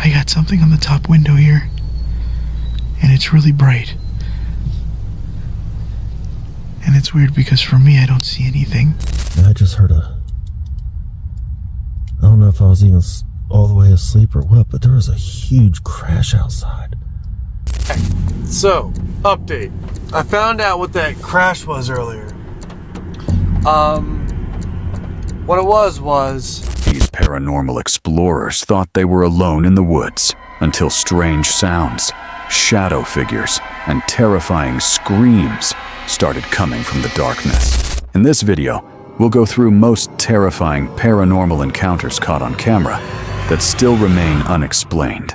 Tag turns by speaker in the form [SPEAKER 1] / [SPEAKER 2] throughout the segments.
[SPEAKER 1] I got something on the top window here, and it's really bright. And it's weird because for me, I don't see anything.
[SPEAKER 2] I just heard I don't know if I was even all the way asleep or what, but there was a huge crash outside.
[SPEAKER 3] So, update. I found out what that crash was earlier. What it was...
[SPEAKER 4] These paranormal explorers thought they were alone in the woods until strange sounds, shadow figures, and terrifying screams started coming from the darkness. In this video, we'll go through most terrifying paranormal encounters caught on camera that still remain unexplained.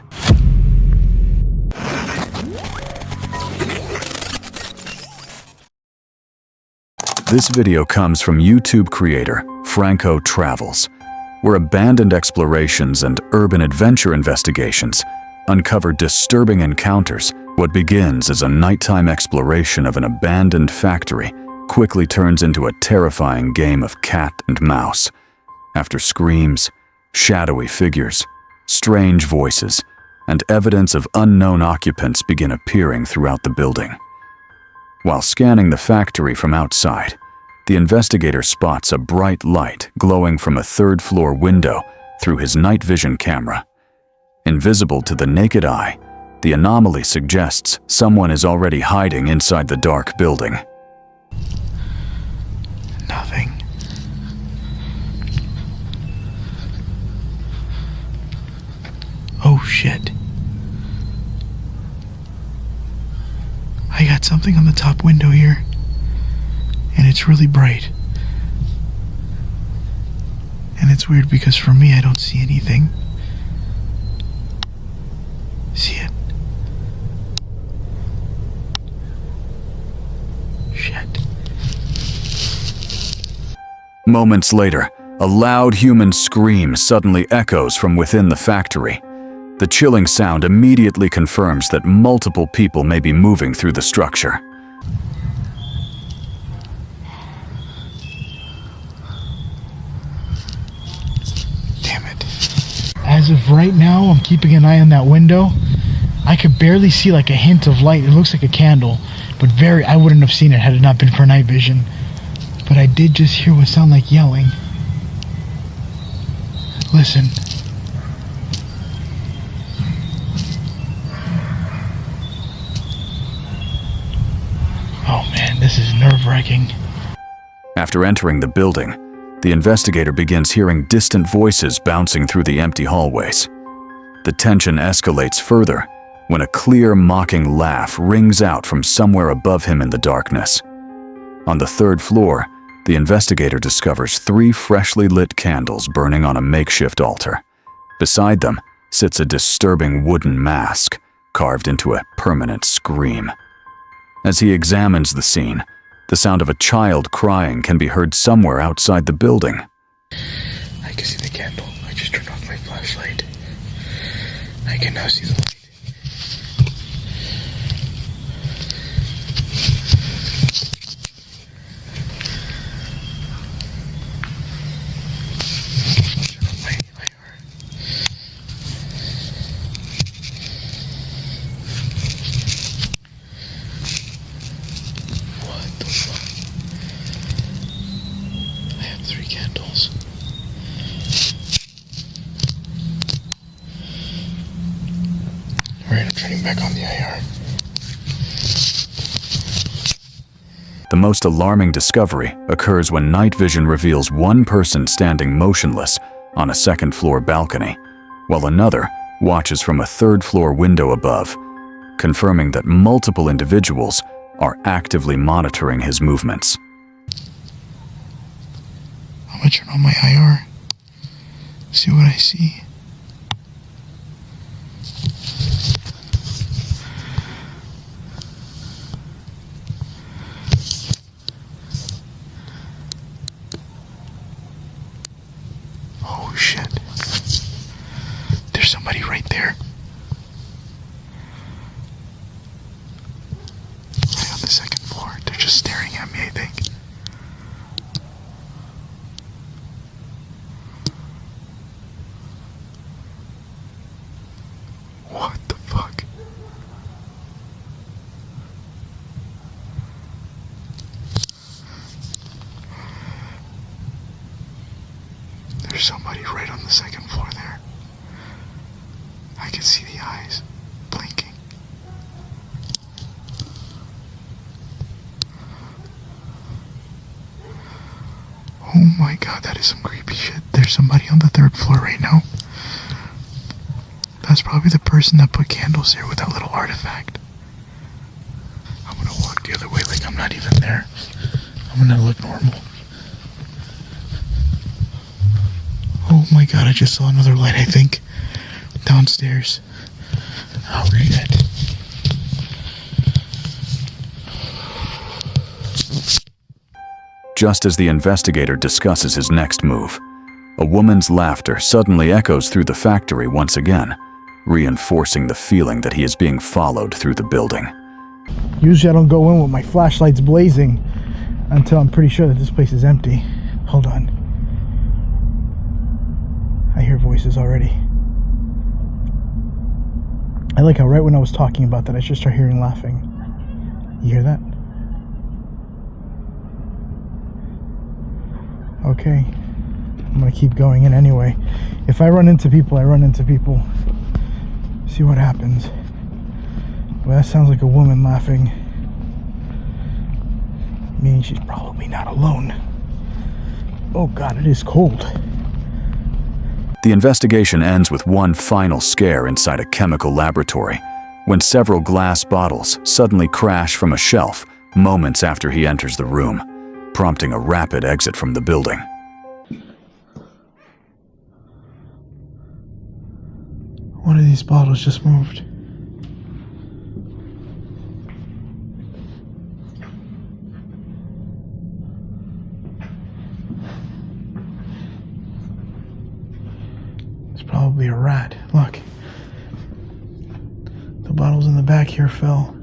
[SPEAKER 4] This video comes from YouTube creator Franco Travels, where abandoned explorations and urban adventure investigations uncover disturbing encounters. What begins as a nighttime exploration of an abandoned factory quickly turns into a terrifying game of cat and mouse. After screams, shadowy figures, strange voices, and evidence of unknown occupants begin appearing throughout the building. While scanning the factory from outside, the investigator spots a bright light glowing from a third-floor window through his night vision camera. Invisible to the naked eye, the anomaly suggests someone is already hiding inside the dark building.
[SPEAKER 1] Nothing. Oh shit. I got something on the top window here, and it's really bright. And it's weird because for me, I don't see anything. See it? Shit.
[SPEAKER 4] Moments later, a loud human scream suddenly echoes from within the factory. The chilling sound immediately confirms that multiple people may be moving through the structure.
[SPEAKER 1] Damn it. As of right now, I'm keeping an eye on that window. I could barely see like a hint of light. It looks like a candle, but I wouldn't have seen it had it not been for night vision. But I did just hear what sounded like yelling. Listen. Oh man, this is nerve-wracking.
[SPEAKER 4] After entering the building, the investigator begins hearing distant voices bouncing through the empty hallways. The tension escalates further when a clear, mocking laugh rings out from somewhere above him in the darkness. On the third floor, the investigator discovers 3 freshly lit candles burning on a makeshift altar. Beside them sits a disturbing wooden mask carved into a permanent scream. As he examines the scene, the sound of a child crying can be heard somewhere outside the building.
[SPEAKER 1] I can see the candle. I just turned off my flashlight. I can now see the light. Alright, I'm turning back on the IR.
[SPEAKER 4] The most alarming discovery occurs when night vision reveals one person standing motionless on a second-floor balcony, while another watches from a third-floor window above, confirming that multiple individuals are actively monitoring his movements.
[SPEAKER 1] I'm gonna turn on my IR. See what I see. Oh shit. There's somebody right there. Right on the second floor. They're just staring at me, I think. What the fuck? There's somebody right on the second floor there. I can see the eyes blinking. Oh my god, that is some creepy shit. There's somebody on the third floor right now. That's probably the person that put candles there with that little artifact. I'm gonna walk the other way like I'm not even there. I'm gonna look normal. Oh my god, I just saw another light, I think. Downstairs. Oh shit.
[SPEAKER 4] Just as the investigator discusses his next move, a woman's laughter suddenly echoes through the factory once again, reinforcing the feeling that he is being followed through the building.
[SPEAKER 1] Usually I don't go in with my flashlights blazing until I'm pretty sure that this place is empty. Hold on. I hear voices already. I like how right when I was talking about that, I just start hearing laughing. You hear that? Okay. I'm gonna keep going in anyway. If I run into people, I run into people. See what happens. Well, that sounds like a woman laughing. Meaning she's probably not alone. Oh god, it is cold.
[SPEAKER 4] The investigation ends with one final scare inside a chemical laboratory, when several glass bottles suddenly crash from a shelf moments after he enters the room, prompting a rapid exit from the building.
[SPEAKER 1] One of these bottles just moved. It's probably a rat. Look. The bottles in the back here fell.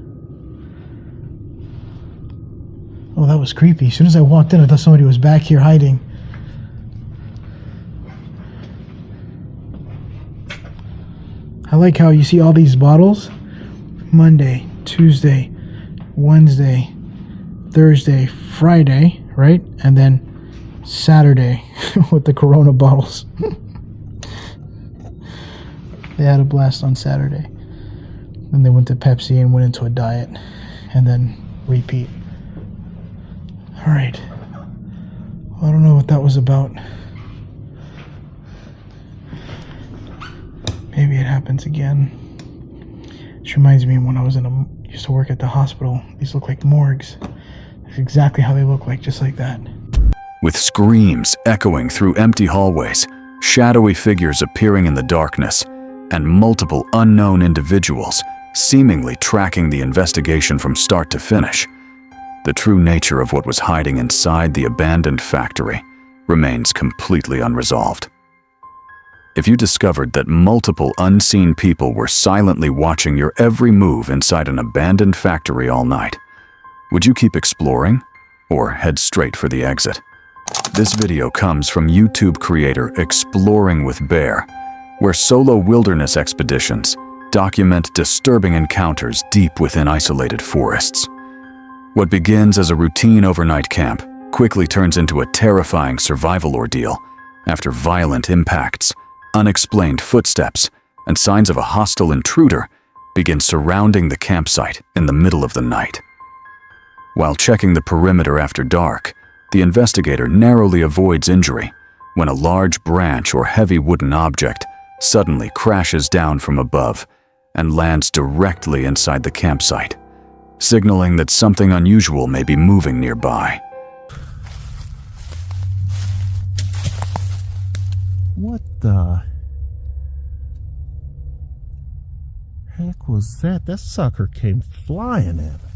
[SPEAKER 1] Oh, that was creepy. As soon as I walked in, I thought somebody was back here hiding. I like how you see all these bottles. Monday, Tuesday, Wednesday, Thursday, Friday, right? And then Saturday with the Corona bottles. They had a blast on Saturday. Then they went to Pepsi and went into a diet. And then repeat. Alright. Well, I don't know what that was about. Maybe it happens again. This reminds me of when I was used to work at the hospital. These look like morgues. That's exactly how they look like, just like that.
[SPEAKER 4] With screams echoing through empty hallways, shadowy figures appearing in the darkness, and multiple unknown individuals seemingly tracking the investigation from start to finish, the true nature of what was hiding inside the abandoned factory remains completely unresolved. If you discovered that multiple unseen people were silently watching your every move inside an abandoned factory all night, would you keep exploring or head straight for the exit? This video comes from YouTube creator Exploring with Bear, where solo wilderness expeditions document disturbing encounters deep within isolated forests. What begins as a routine overnight camp quickly turns into a terrifying survival ordeal after violent impacts, unexplained footsteps, and signs of a hostile intruder begin surrounding the campsite in the middle of the night. While checking the perimeter after dark, the investigator narrowly avoids injury when a large branch or heavy wooden object suddenly crashes down from above and lands directly inside the campsite, signaling that something unusual may be moving nearby.
[SPEAKER 2] What the heck was that? That sucker came flying at me.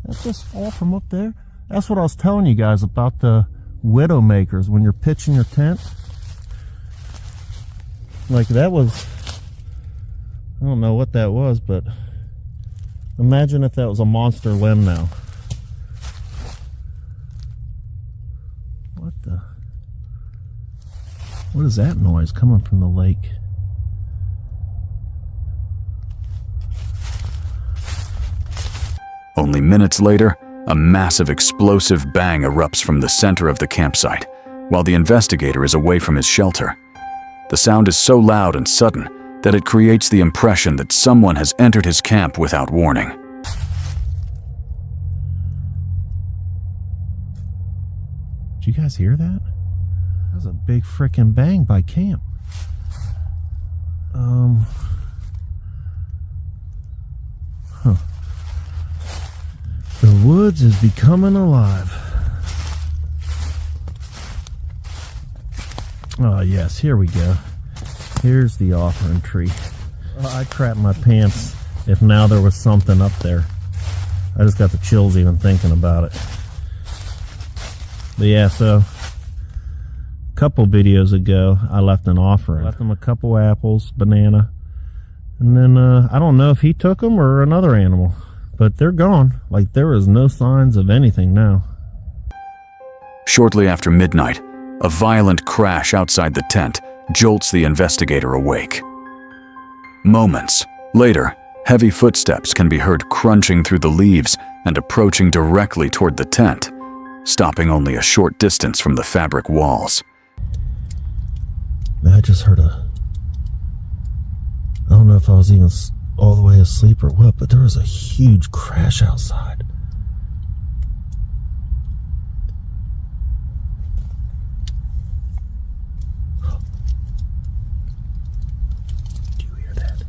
[SPEAKER 2] That just fall from up there? That's what I was telling you guys about the widowmakers when you're pitching your tent. Like that was, I don't know what that was, but imagine if that was a monster limb now. What is that noise coming from the lake?
[SPEAKER 4] Only minutes later, a massive explosive bang erupts from the center of the campsite, while the investigator is away from his shelter. The sound is so loud and sudden that it creates the impression that someone has entered his camp without warning.
[SPEAKER 2] Did you guys hear that? That was a big frickin' bang by camp. The woods is becoming alive. Oh yes, here we go. Here's the offering tree. I crap my pants if now there was something up there. I just got the chills even thinking about it. But yeah, so a couple videos ago, I left an offering. I left him a couple apples, banana, and then I don't know if he took them or another animal, but they're gone. Like, there is no signs of anything now.
[SPEAKER 4] Shortly after midnight, a violent crash outside the tent jolts the investigator awake. Moments later, heavy footsteps can be heard crunching through the leaves and approaching directly toward the tent, stopping only a short distance from the fabric walls.
[SPEAKER 2] I just heard I don't know if I was even all the way asleep or what, but there was a huge crash outside. Do you hear that?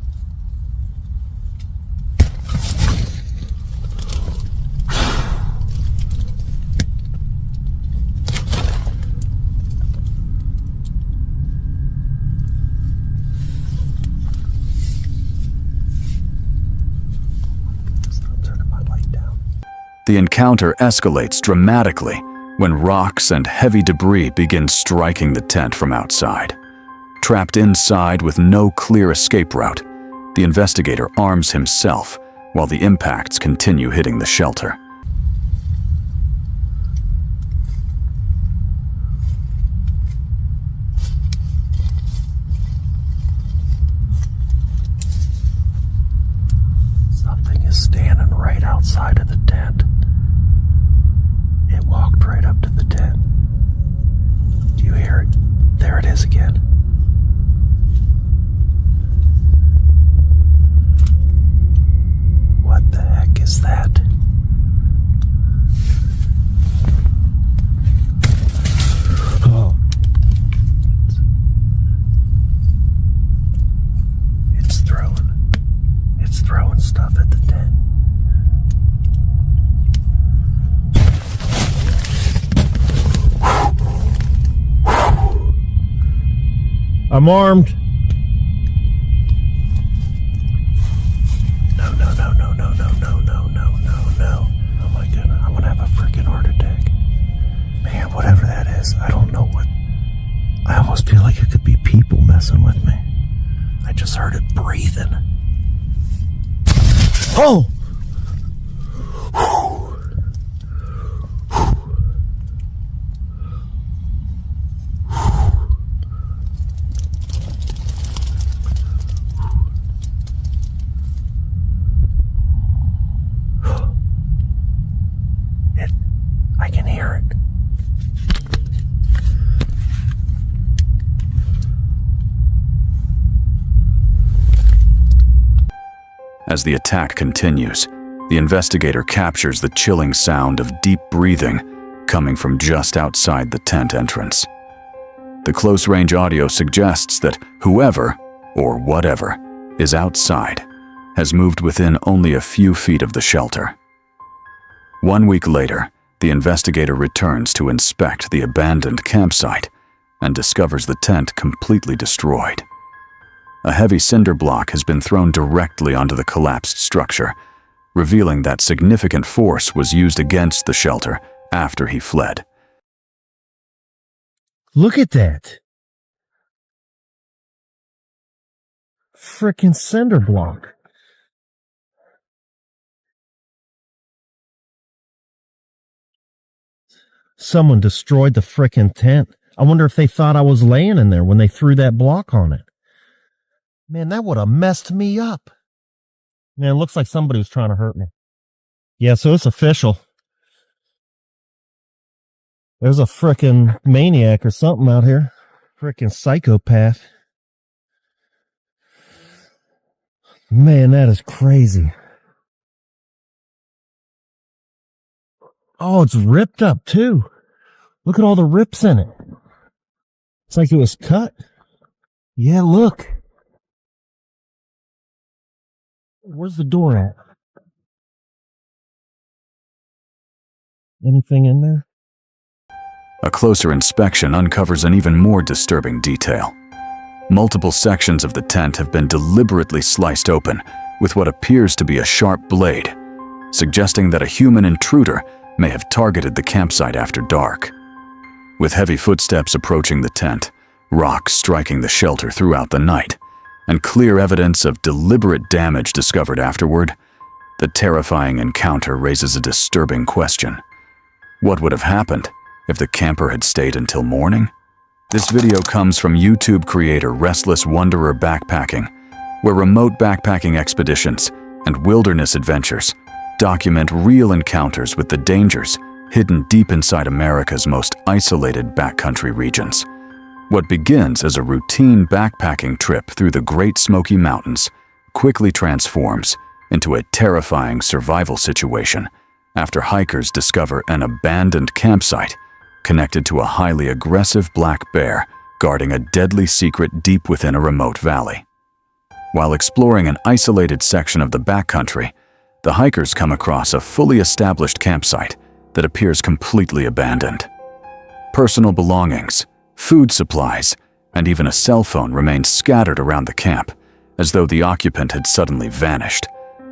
[SPEAKER 4] The encounter escalates dramatically when rocks and heavy debris begin striking the tent from outside. Trapped inside with no clear escape route, the investigator arms himself while the impacts continue hitting the shelter.
[SPEAKER 2] Something is standing right outside of the tent. It walked right up to the tent. Do you hear it? There it is again. What the heck is that? Oh. It's throwing stuff at the tent. I'm armed. No. Oh my goodness, I'm gonna have a freaking heart attack. Man, whatever that is, I don't know what. I almost feel like it could be people messing with me. I just heard it breathing. Oh! I can hear it.
[SPEAKER 4] As the attack continues, the investigator captures the chilling sound of deep breathing coming from just outside the tent entrance. The close-range audio suggests that whoever, or whatever, is outside has moved within only a few feet of the shelter. 1 week later, the investigator returns to inspect the abandoned campsite and discovers the tent completely destroyed. A heavy cinder block has been thrown directly onto the collapsed structure, revealing that significant force was used against the shelter after he fled.
[SPEAKER 2] Look at that. Frickin' cinder block. Someone destroyed the frickin' tent. I wonder if they thought I was laying in there when they threw that block on it. Man, that would have messed me up. Man, it looks like somebody was trying to hurt me. Yeah, so it's official. There's a frickin' maniac or something out here. Frickin' psychopath. Man, that is crazy. Oh, it's ripped up too. Look at all the rips in it. It's like it was cut. Yeah, look. Where's the door at? Anything in there?
[SPEAKER 4] A closer inspection uncovers an even more disturbing detail. Multiple sections of the tent have been deliberately sliced open with what appears to be a sharp blade, suggesting that a human intruder may have targeted the campsite after dark. With heavy footsteps approaching the tent, rocks striking the shelter throughout the night, and clear evidence of deliberate damage discovered afterward, the terrifying encounter raises a disturbing question. What would have happened if the camper had stayed until morning? This video comes from YouTube creator Restless Wanderer Backpacking, where remote backpacking expeditions and wilderness adventures document real encounters with the dangers hidden deep inside America's most isolated backcountry regions. What begins as a routine backpacking trip through the Great Smoky Mountains quickly transforms into a terrifying survival situation after hikers discover an abandoned campsite connected to a highly aggressive black bear guarding a deadly secret deep within a remote valley. While exploring an isolated section of the backcountry, the hikers come across a fully established campsite that appears completely abandoned. Personal belongings, food supplies, and even a cell phone remain scattered around the camp, as though the occupant had suddenly vanished.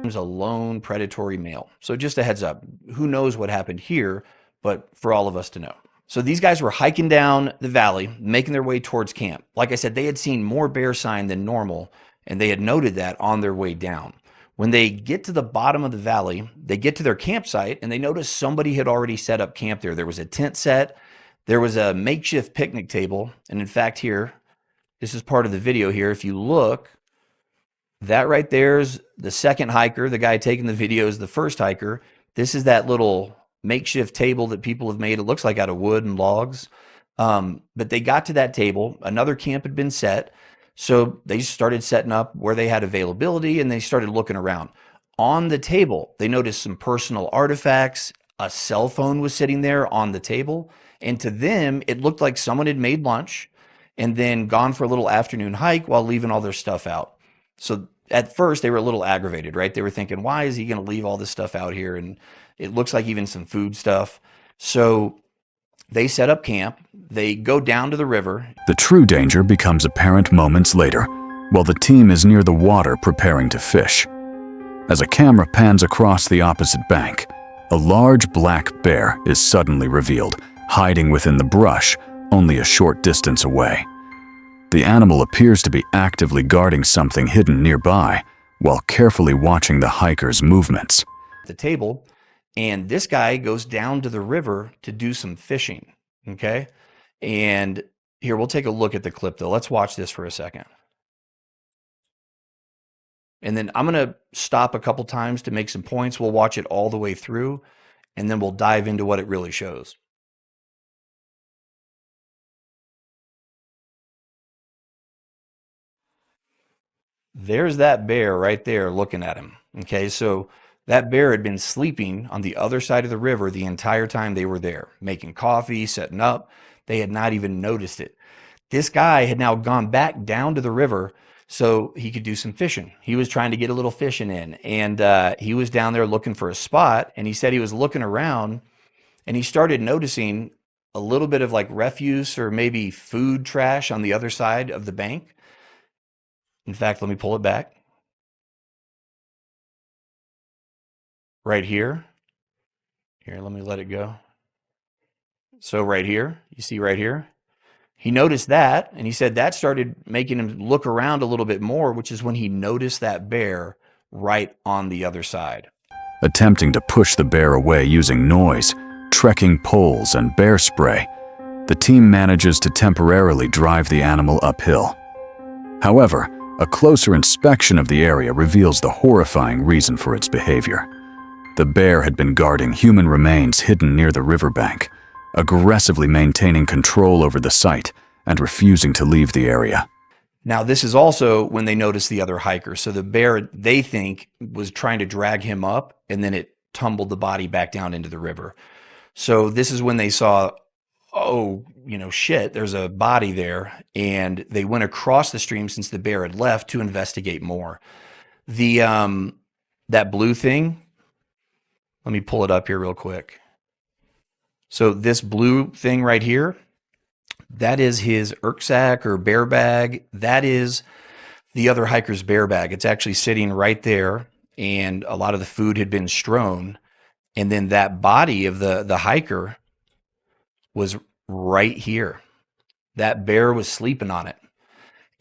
[SPEAKER 5] A lone predatory male. So just a heads up, who knows what happened here, but for all of us to know. So these guys were hiking down the valley, making their way towards camp. Like I said, they had seen more bear sign than normal, and they had noted that on their way down. When they get to the bottom of the valley, they get to their campsite, and they notice somebody had already set up camp there. There was a tent set, there was a makeshift picnic table, and in fact here, this is part of the video here. If you look, that right there's the second hiker. The guy taking the video is the first hiker. This is that little makeshift table that people have made. It looks like out of wood and logs. But they got to that table. Another camp had been set. So they started setting up where they had availability, and they started looking around. On the table, they noticed some personal artifacts. A cell phone was sitting there on the table. And to them, it looked like someone had made lunch and then gone for a little afternoon hike while leaving all their stuff out. So at first they were a little aggravated, right? They were thinking, why is he going to leave all this stuff out here? And it looks like even some food stuff. So they set up camp. They go down to the river.
[SPEAKER 4] The true danger becomes apparent moments later, while the team is near the water preparing to fish. As a camera pans across the opposite bank, a large black bear is suddenly revealed, hiding within the brush only a short distance away. The animal appears to be actively guarding something hidden nearby while carefully watching the hikers' movements.
[SPEAKER 5] The table, and this guy goes down to the river to do some fishing, okay? And here, we'll take a look at the clip though. Let's watch this for a second. And then I'm going to stop a couple times to make some points. We'll watch it all the way through, and then we'll dive into what it really shows. There's that bear right there looking at him. Okay, so that bear had been sleeping on the other side of the river the entire time they were there, making coffee, setting up. They had not even noticed it. This guy had now gone back down to the river so he could do some fishing. He was trying to get a little fishing in, and he was down there looking for a spot, and he said he was looking around, and he started noticing a little bit of like refuse or maybe food trash on the other side of the bank. In fact, let me pull it back. Right here. Here, let me let it go. So right here, you see right here, he noticed that, and he said that started making him look around a little bit more, which is when he noticed that bear right on the other side.
[SPEAKER 4] Attempting to push the bear away using noise, trekking poles, and bear spray, the team manages to temporarily drive the animal uphill. However, a closer inspection of the area reveals the horrifying reason for its behavior. The bear had been guarding human remains hidden near the riverbank, aggressively maintaining control over the site and refusing to leave the area.
[SPEAKER 5] Now, this is also when they noticed the other hiker. So the bear, they think, was trying to drag him up, and then it tumbled the body back down into the river. So this is when they saw, oh, shit, there's a body there. And they went across the stream since the bear had left to investigate more. That blue thing, let me pull it up here real quick. So this blue thing right here, that is his rucksack or bear bag. That is the other hiker's bear bag. It's actually sitting right there, and a lot of the food had been strewn. And then that body of the hiker was right here. That bear was sleeping on it.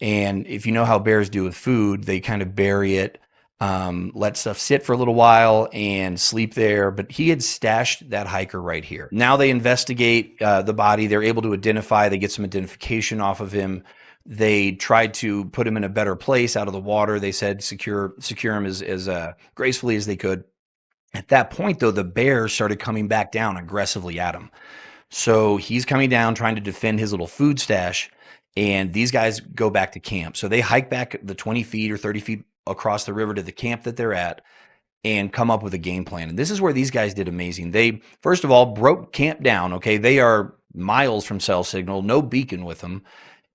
[SPEAKER 5] And if you know how bears do with food, they kind of bury it, let stuff sit for a little while and sleep there. But he had stashed that hiker right here. Now they investigate the body. They're able to identify. They get some identification off of him. They tried to put him in a better place out of the water. They said secure him as gracefully as they could. At that point, though, the bear started coming back down aggressively at him. So he's coming down, trying to defend his little food stash. And these guys go back to camp. So they hike back the 20 feet or 30 feet across the river to the camp that they're at and come up with a game plan. And this is where these guys did amazing. They, first of all, broke camp down. Okay. They are miles from cell signal, no beacon with them,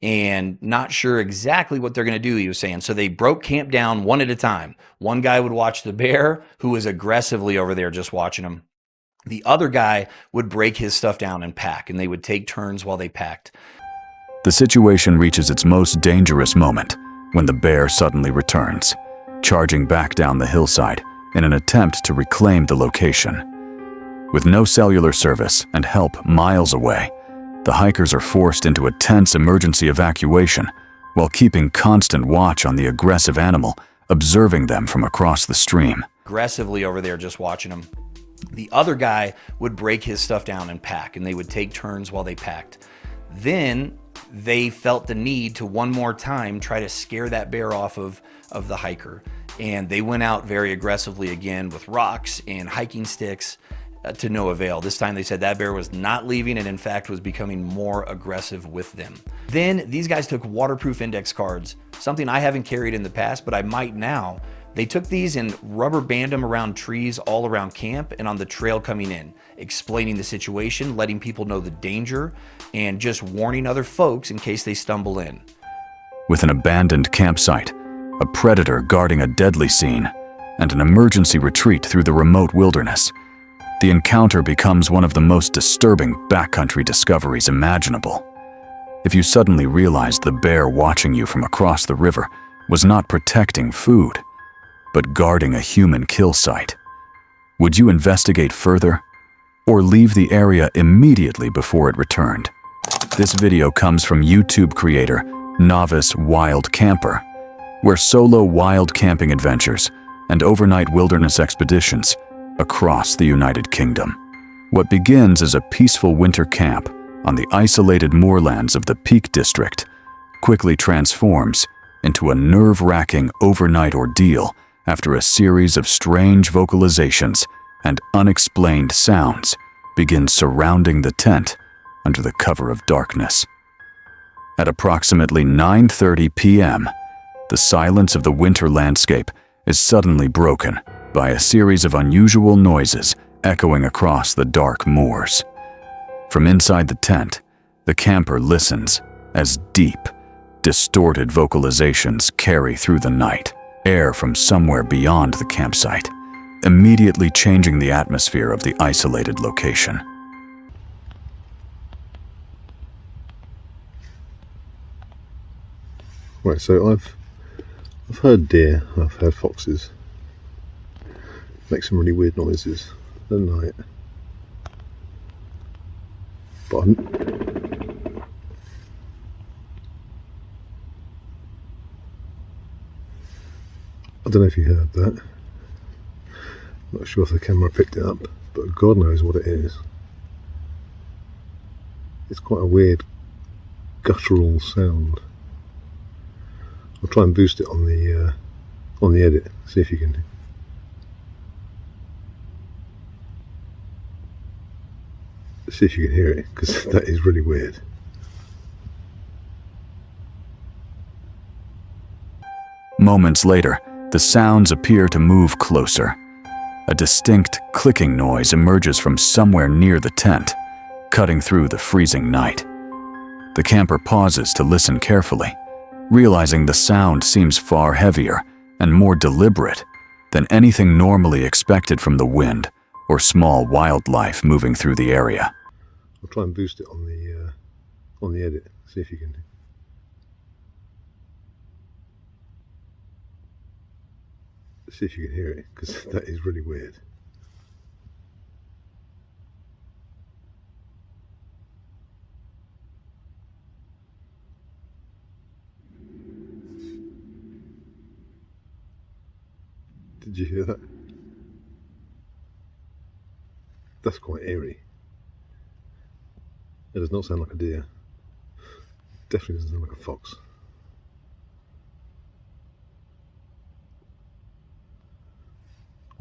[SPEAKER 5] and not sure exactly what they're going to do, he was saying. So they broke camp down one at a time. One guy would watch the bear, who was aggressively over there just watching him. The other guy would break his stuff down and pack, and they would take turns while they packed.
[SPEAKER 4] The situation reaches its most dangerous moment when the bear suddenly returns, charging back down the hillside in an attempt to reclaim the location. With no cellular service and help miles away, the hikers are forced into a tense emergency evacuation while keeping constant watch on the aggressive animal, observing them from across the stream.
[SPEAKER 5] Aggressively over there just watching them. The other guy would break his stuff down and pack, and they would take turns while they packed. Then they felt the need to one more time try to scare that bear off of the hiker. And they went out very aggressively again with rocks and hiking sticks to no avail. This time they said that bear was not leaving and in fact was becoming more aggressive with them. Then these guys took waterproof index cards, something I haven't carried in the past, but I might now. They took these and rubber band them around trees all around camp and on the trail coming in, explaining the situation, letting people know the danger, and just warning other folks in case they stumble in.
[SPEAKER 4] With an abandoned campsite, a predator guarding a deadly scene, and an emergency retreat through the remote wilderness, the encounter becomes one of the most disturbing backcountry discoveries imaginable. If you suddenly realized the bear watching you from across the river was not protecting food, but guarding a human kill site, would you investigate further or leave the area immediately before it returned? This video comes from YouTube creator Novice Wild Camper, where solo wild camping adventures and overnight wilderness expeditions across the United Kingdom. What begins as a peaceful winter camp on the isolated moorlands of the Peak District quickly transforms into a nerve-wracking overnight ordeal after a series of strange vocalizations and unexplained sounds begins surrounding the tent under the cover of darkness. At approximately 9:30 p.m., the silence of the winter landscape is suddenly broken by a series of unusual noises echoing across the dark moors. From inside the tent, the camper listens as deep, distorted vocalizations carry through the night, air from somewhere beyond the campsite, immediately changing the atmosphere of the isolated location.
[SPEAKER 6] Right, so I've heard deer, I've heard foxes make some really weird noises at night, but I don't know if you heard that. Not sure if the camera picked it up, but God knows what it is. It's quite a weird guttural sound. I'll try and boost it on the edit, see if you can. See if you can hear it, because that is really weird.
[SPEAKER 4] Moments later, the sounds appear to move closer. A distinct clicking noise emerges from somewhere near the tent, cutting through the freezing night. The camper pauses to listen carefully, realizing the sound seems far heavier and more deliberate than anything normally expected from the wind or small wildlife moving through the area.
[SPEAKER 6] I'll try and boost it on the edit. See if you can. See if you can hear it, because that is really weird. Did you hear that? That's quite eerie. It does not sound like a deer. Definitely doesn't sound like a fox.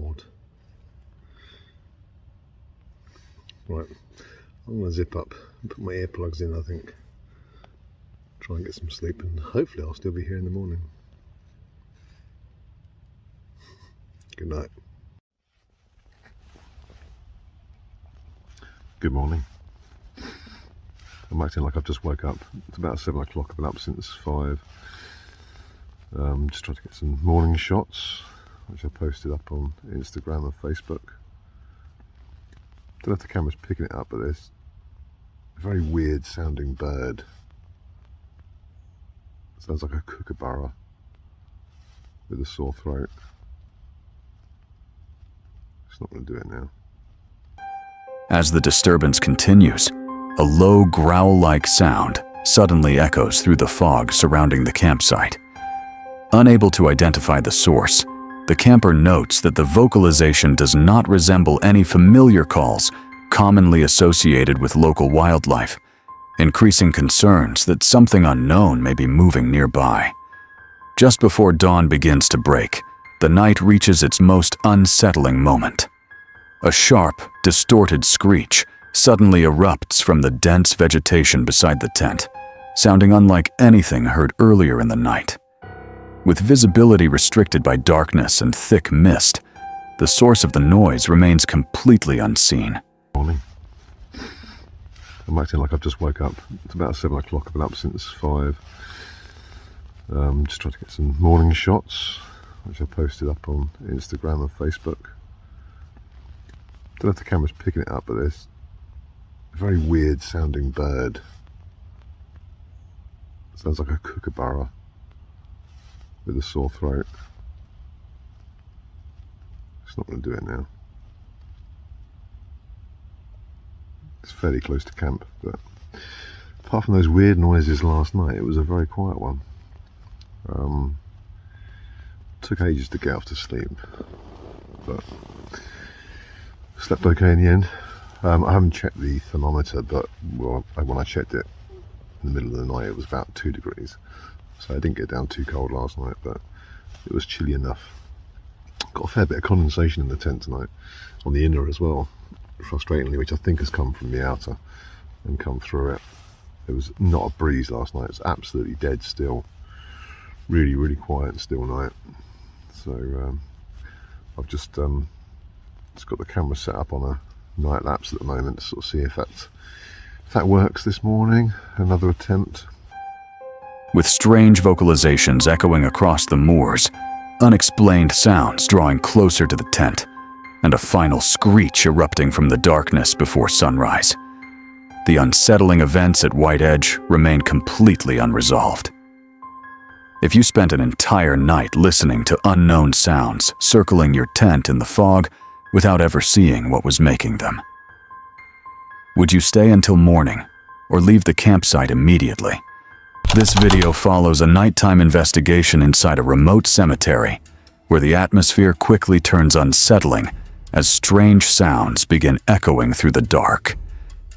[SPEAKER 6] Odd. Right, I'm going to zip up and put my earplugs in, I think. Try and get some sleep, and hopefully I'll still be here in the morning. Good night. Good morning. I'm acting like I've just woke up. It's about 7 o'clock. I've been up since 5. Just trying to get some morning shots, which I posted up on Instagram and Facebook. Don't know if the camera's picking it up, but there's a very weird sounding bird. Sounds like a kookaburra with a sore throat. It's not going to do it now.
[SPEAKER 4] As the disturbance continues, a low growl-like sound suddenly echoes through the fog surrounding the campsite. Unable to identify the source, the camper notes that the vocalization does not resemble any familiar calls commonly associated with local wildlife, increasing concerns that something unknown may be moving nearby. Just before dawn begins to break, the night reaches its most unsettling moment. A sharp, distorted screech suddenly erupts from the dense vegetation beside the tent, sounding unlike anything heard earlier in the night. With visibility restricted by darkness and thick mist, the source of the noise remains completely unseen.
[SPEAKER 6] Morning. I'm acting like I've just woke up. It's about 7 o'clock. I've been up since 5. Just trying to get some morning shots, which I posted up on Instagram and Facebook. Don't know if the camera's picking it up, but there's a very weird sounding bird. Sounds like a kookaburra with a sore throat. It's not going to do it now. It's fairly close to camp, but apart from those weird noises last night, it was a very quiet one. Took ages to get off to sleep, but slept okay in the end. I haven't checked the thermometer, but when I checked it in the middle of the night, it was about 2 degrees. So I didn't get down too cold last night, but it was chilly enough. Got a fair bit of condensation in the tent tonight, on the inner as well, frustratingly, which I think has come from the outer and come through it. There was not a breeze last night. It's absolutely dead still. Really, really quiet and still night. So I've just got the camera set up on a night lapse at the moment to sort of see if that works this morning. Another attempt.
[SPEAKER 4] With strange vocalizations echoing across the moors, unexplained sounds drawing closer to the tent, and a final screech erupting from the darkness before sunrise. The unsettling events at White Edge remain completely unresolved. If you spent an entire night listening to unknown sounds circling your tent in the fog without ever seeing what was making them, would you stay until morning or leave the campsite immediately? This video follows a nighttime investigation inside a remote cemetery where the atmosphere quickly turns unsettling as strange sounds begin echoing through the dark.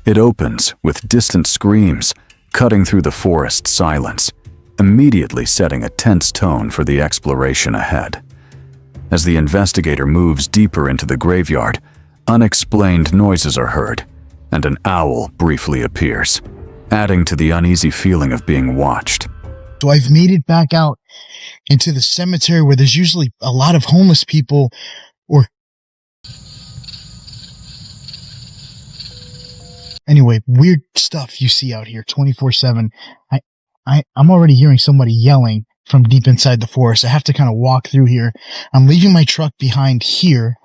[SPEAKER 4] It opens with distant screams cutting through the forest silence, immediately setting a tense tone for the exploration ahead. As the investigator moves deeper into the graveyard, unexplained noises are heard, and an owl briefly appears, adding to the uneasy feeling of being watched.
[SPEAKER 1] So I've made it back out into the cemetery where there's usually a lot of homeless people or... Anyway, weird stuff you see out here 24/7. I'm already hearing somebody yelling from deep inside the forest. I have to kind of walk through here. I'm leaving my truck behind here.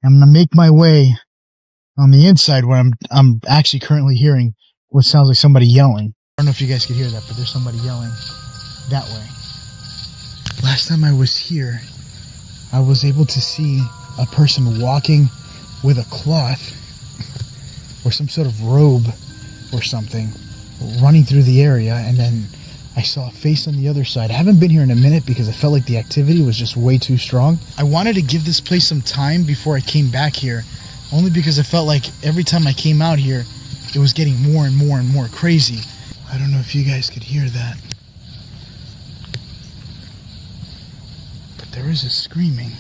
[SPEAKER 1] I'm going to make my way on the inside where I'm actually currently hearing what sounds like somebody yelling. I don't know if you guys could hear that, but there's somebody yelling that way. Last time I was here, I was able to see a person walking with a cloth or some sort of robe or something running through the area, and then I saw a face on the other side. I haven't been here in a minute because I felt like the activity was just way too strong. I wanted to give this place some time before I came back here, only because I felt like every time I came out here, it was getting more and more and more crazy. I don't know if you guys could hear that, but there is a screaming.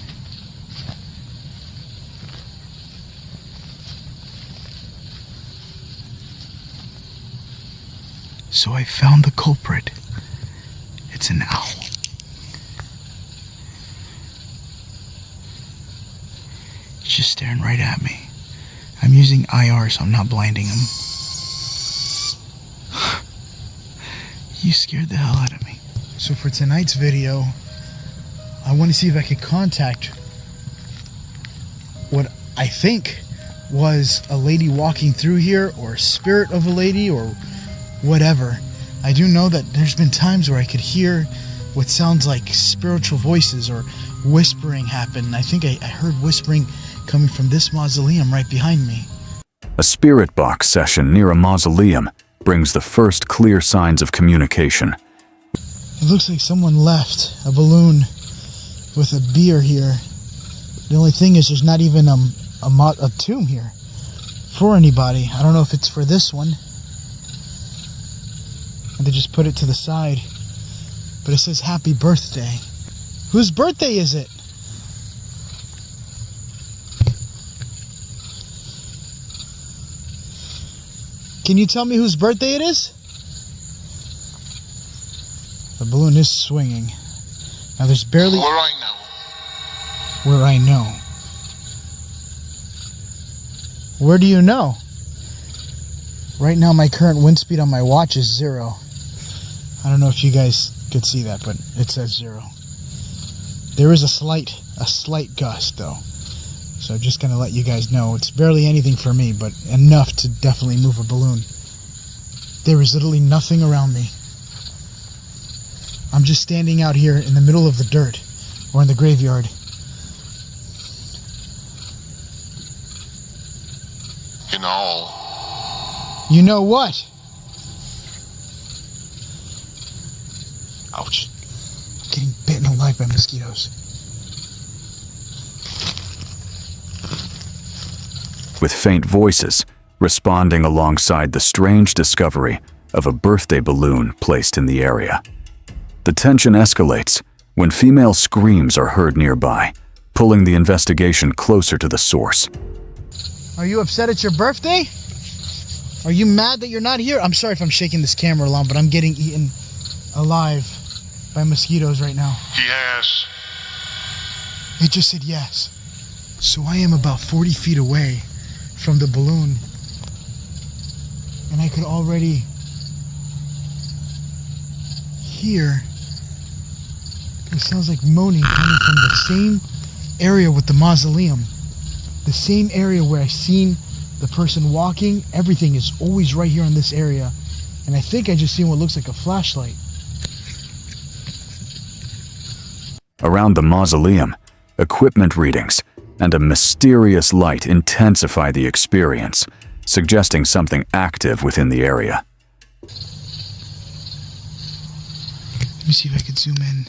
[SPEAKER 1] So I found the culprit. It's an owl. It's just staring right at me. I'm using IR, so I'm not blinding him. You scared the hell out of me. So for tonight's video, I want to see if I could contact what I think was a lady walking through here, or a spirit of a lady, or whatever. I do know that there's been times where I could hear what sounds like spiritual voices or whispering happen. I think I heard whispering coming from this mausoleum right behind me.
[SPEAKER 4] A spirit box session near a mausoleum brings the first clear signs of communication.
[SPEAKER 1] It looks like someone left a balloon with a beer here. The only thing is there's not even a tomb here for anybody. I don't know if it's for this one. And they just put it to the side. But it says happy birthday. Whose birthday is it? Can you tell me whose birthday it is? The balloon is swinging. Now there's barely...
[SPEAKER 7] Where I know.
[SPEAKER 1] Where I know. Where do you know? Right now my current wind speed on my watch is 0. I don't know if you guys could see that, but it says 0. There is a slight gust though. So I'm just gonna let you guys know. It's barely anything for me, but enough to definitely move a balloon. There is literally nothing around me. I'm just standing out here in the middle of the dirt, or in the graveyard.
[SPEAKER 7] You know.
[SPEAKER 1] You know what? Ouch. I'm getting bitten alive by mosquitoes.
[SPEAKER 4] With faint voices responding alongside the strange discovery of a birthday balloon placed in the area. The tension escalates when female screams are heard nearby, pulling the investigation closer to the source.
[SPEAKER 1] Are you upset it's your birthday? Are you mad that you're not here? I'm sorry if I'm shaking this camera along, but I'm getting eaten alive by mosquitoes right now.
[SPEAKER 7] Yes.
[SPEAKER 1] It just said yes. So I am about 40 feet away from the balloon, and I could already hear it sounds like moaning coming from the same area with the mausoleum, the same area where I seen the person walking. Everything is always right here in this area, and I think I just seen what looks like a flashlight.
[SPEAKER 4] Around the mausoleum, equipment readings and a mysterious light intensify the experience, suggesting something active within the area.
[SPEAKER 1] Let me see if I can zoom in.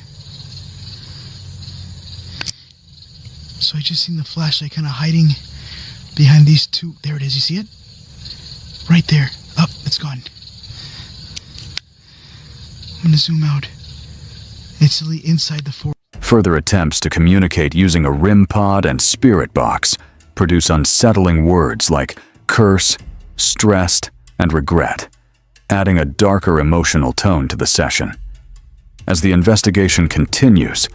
[SPEAKER 1] So I just seen the flashlight kind of hiding behind these two. There it is, you see it? Right there. Up, it's gone. I'm gonna zoom out. It's really inside the forest.
[SPEAKER 4] Further attempts to communicate using a RIM pod and spirit box produce unsettling words like curse, stressed, and regret, adding a darker emotional tone to the session. As the investigation continues,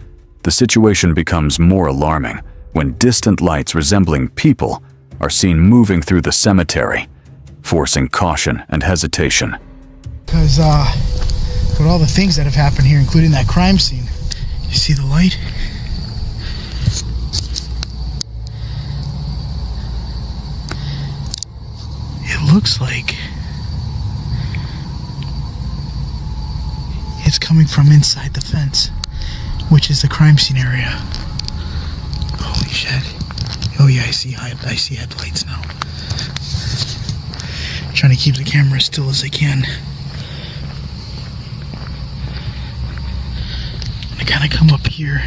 [SPEAKER 4] the situation becomes more alarming when distant lights resembling people are seen moving through the cemetery, forcing caution and hesitation.
[SPEAKER 1] Because, with all the things that have happened here, including that crime scene, you see the light? It looks like it's coming from inside the fence, which is the crime scene area. Holy shit. Oh yeah, I see headlights now. Trying to keep the camera as still as I can. I kind of come up here.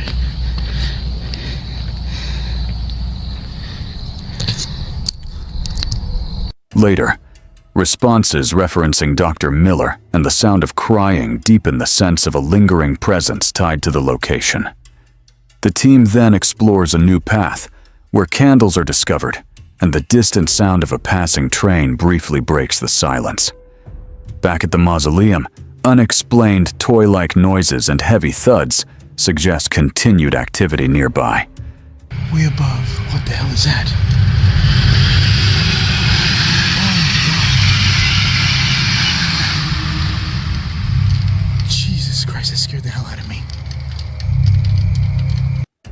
[SPEAKER 4] Later, responses referencing Dr. Miller and the sound of crying deepen the sense of a lingering presence tied to the location. The team then explores a new path, where candles are discovered, and the distant sound of a passing train briefly breaks the silence. Back at the mausoleum, unexplained toy-like noises and heavy thuds suggest continued activity nearby.
[SPEAKER 1] Way above. What the hell is that? Oh my God. Jesus Christ, that scared the hell out of me.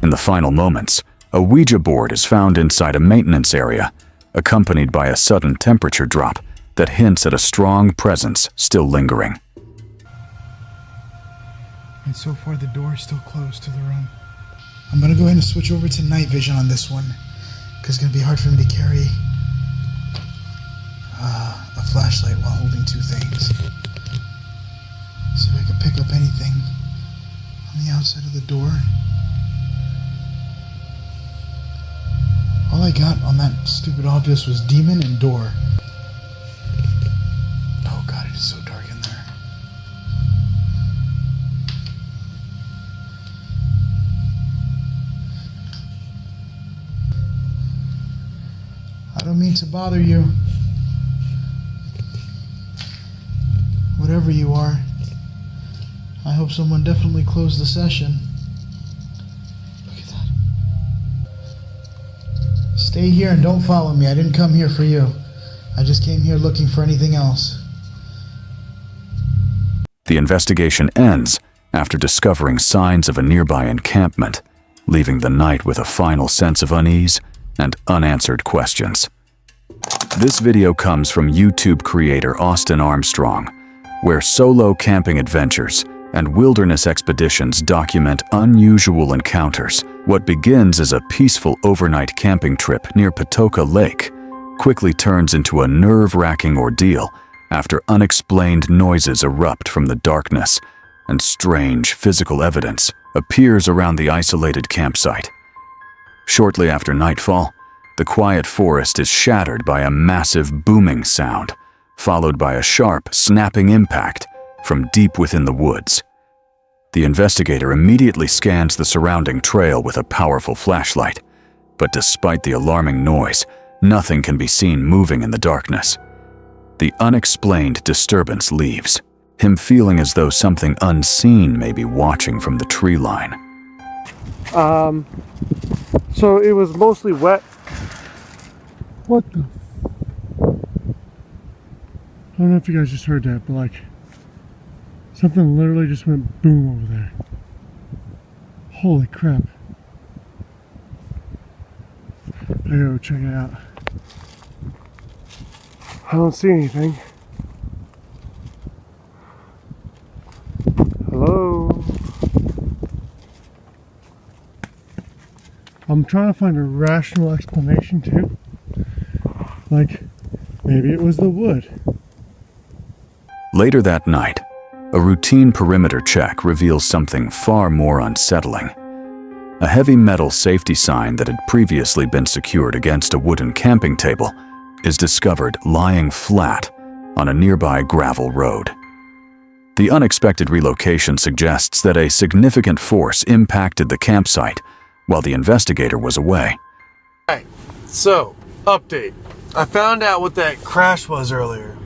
[SPEAKER 4] In the final moments, a Ouija board is found inside a maintenance area, accompanied by a sudden temperature drop that hints at a strong presence still lingering.
[SPEAKER 1] And so far the door is still closed to the room. I'm gonna go ahead and switch over to night vision on this one, because it's gonna be hard for me to carry a flashlight while holding two things. See if I can pick up anything on the outside of the door. All I got on that stupid obvious was demon and door. Oh God, it is so dark in there. I don't mean to bother you. Whatever you are, I hope someone definitely closed the session. Look at that. Stay here and don't follow me. I didn't come here for you. I just came here looking for anything else.
[SPEAKER 4] The investigation ends after discovering signs of a nearby encampment, leaving the night with a final sense of unease and unanswered questions. This video comes from YouTube creator Austin Armstrong, where solo camping adventures and wilderness expeditions document unusual encounters. What begins as a peaceful overnight camping trip near Patoka Lake quickly turns into a nerve-wracking ordeal after unexplained noises erupt from the darkness and strange physical evidence appears around the isolated campsite. Shortly after nightfall, the quiet forest is shattered by a massive booming sound, followed by a sharp, snapping impact from deep within the woods. The investigator immediately scans the surrounding trail with a powerful flashlight, but despite the alarming noise, nothing can be seen moving in the darkness. The unexplained disturbance leaves, him feeling as though something unseen may be watching from the tree line.
[SPEAKER 3] So it was mostly wet.
[SPEAKER 2] What the? I don't know if you guys just heard that, but like, something literally just went boom over there. Holy crap. I gotta go check it out.
[SPEAKER 3] I don't see anything. Hello?
[SPEAKER 2] I'm trying to find a rational explanation too. Like, maybe it was the wood.
[SPEAKER 4] Later that night, a routine perimeter check reveals something far more unsettling. A heavy metal safety sign that had previously been secured against a wooden camping table is discovered lying flat on a nearby gravel road. The unexpected relocation suggests that a significant force impacted the campsite while the investigator was away.
[SPEAKER 3] Alright, so, update. I found out what that crash was earlier.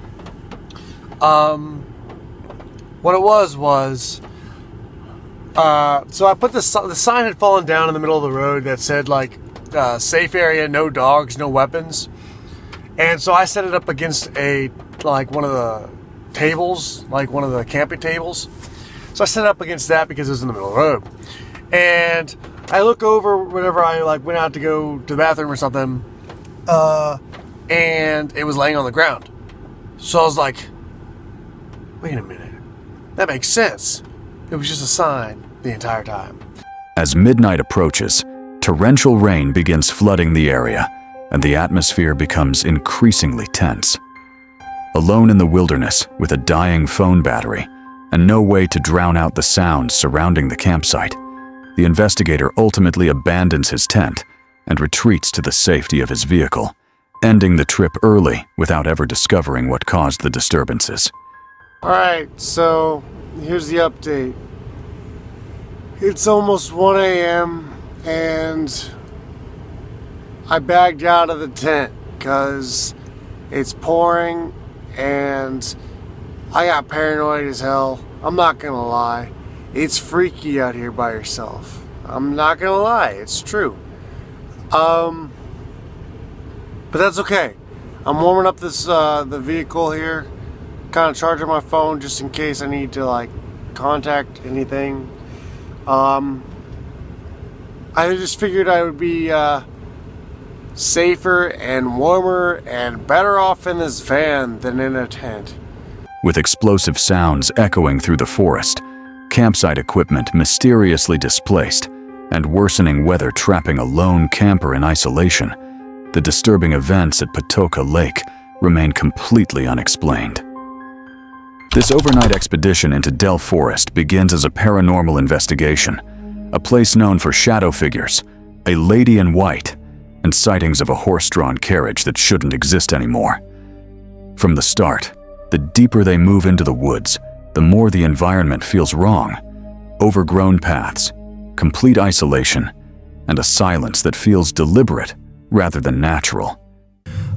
[SPEAKER 3] What it was, so I put the sign had fallen down in the middle of the road that said like, safe area, no dogs, no weapons. And so I set it up against one of the tables, like one of the camping tables. So I set it up against that because it was in the middle of the road. And I look over whenever I went out to go to the bathroom or something, and it was laying on the ground. So I was like, wait a minute, that makes sense. It was just a sign the entire time.
[SPEAKER 4] As midnight approaches, torrential rain begins flooding the area, and the atmosphere becomes increasingly tense. Alone in the wilderness with a dying phone battery and no way to drown out the sounds surrounding the campsite, the investigator ultimately abandons his tent and retreats to the safety of his vehicle, ending the trip early without ever discovering what caused the disturbances.
[SPEAKER 3] Alright, so here's the update. It's almost 1 a.m. and I bagged out of the tent because it's pouring and I got paranoid as hell. I'm not gonna lie. It's freaky out here by yourself. I'm not gonna lie, it's true. But that's okay. I'm warming up this the vehicle here, kind of charging my phone just in case I need to contact anything. I just figured I would be safer and warmer and better off in this van than in a tent.
[SPEAKER 4] With explosive sounds echoing through the forest, campsite equipment mysteriously displaced, and worsening weather trapping a lone camper in isolation, the disturbing events at Patoka Lake remain completely unexplained. This overnight expedition into Del Forest begins as a paranormal investigation, a place known for shadow figures, a lady in white, and sightings of a horse-drawn carriage that shouldn't exist anymore. From the start, the deeper they move into the woods, the more the environment feels wrong. Overgrown paths, complete isolation, and a silence that feels deliberate rather than natural.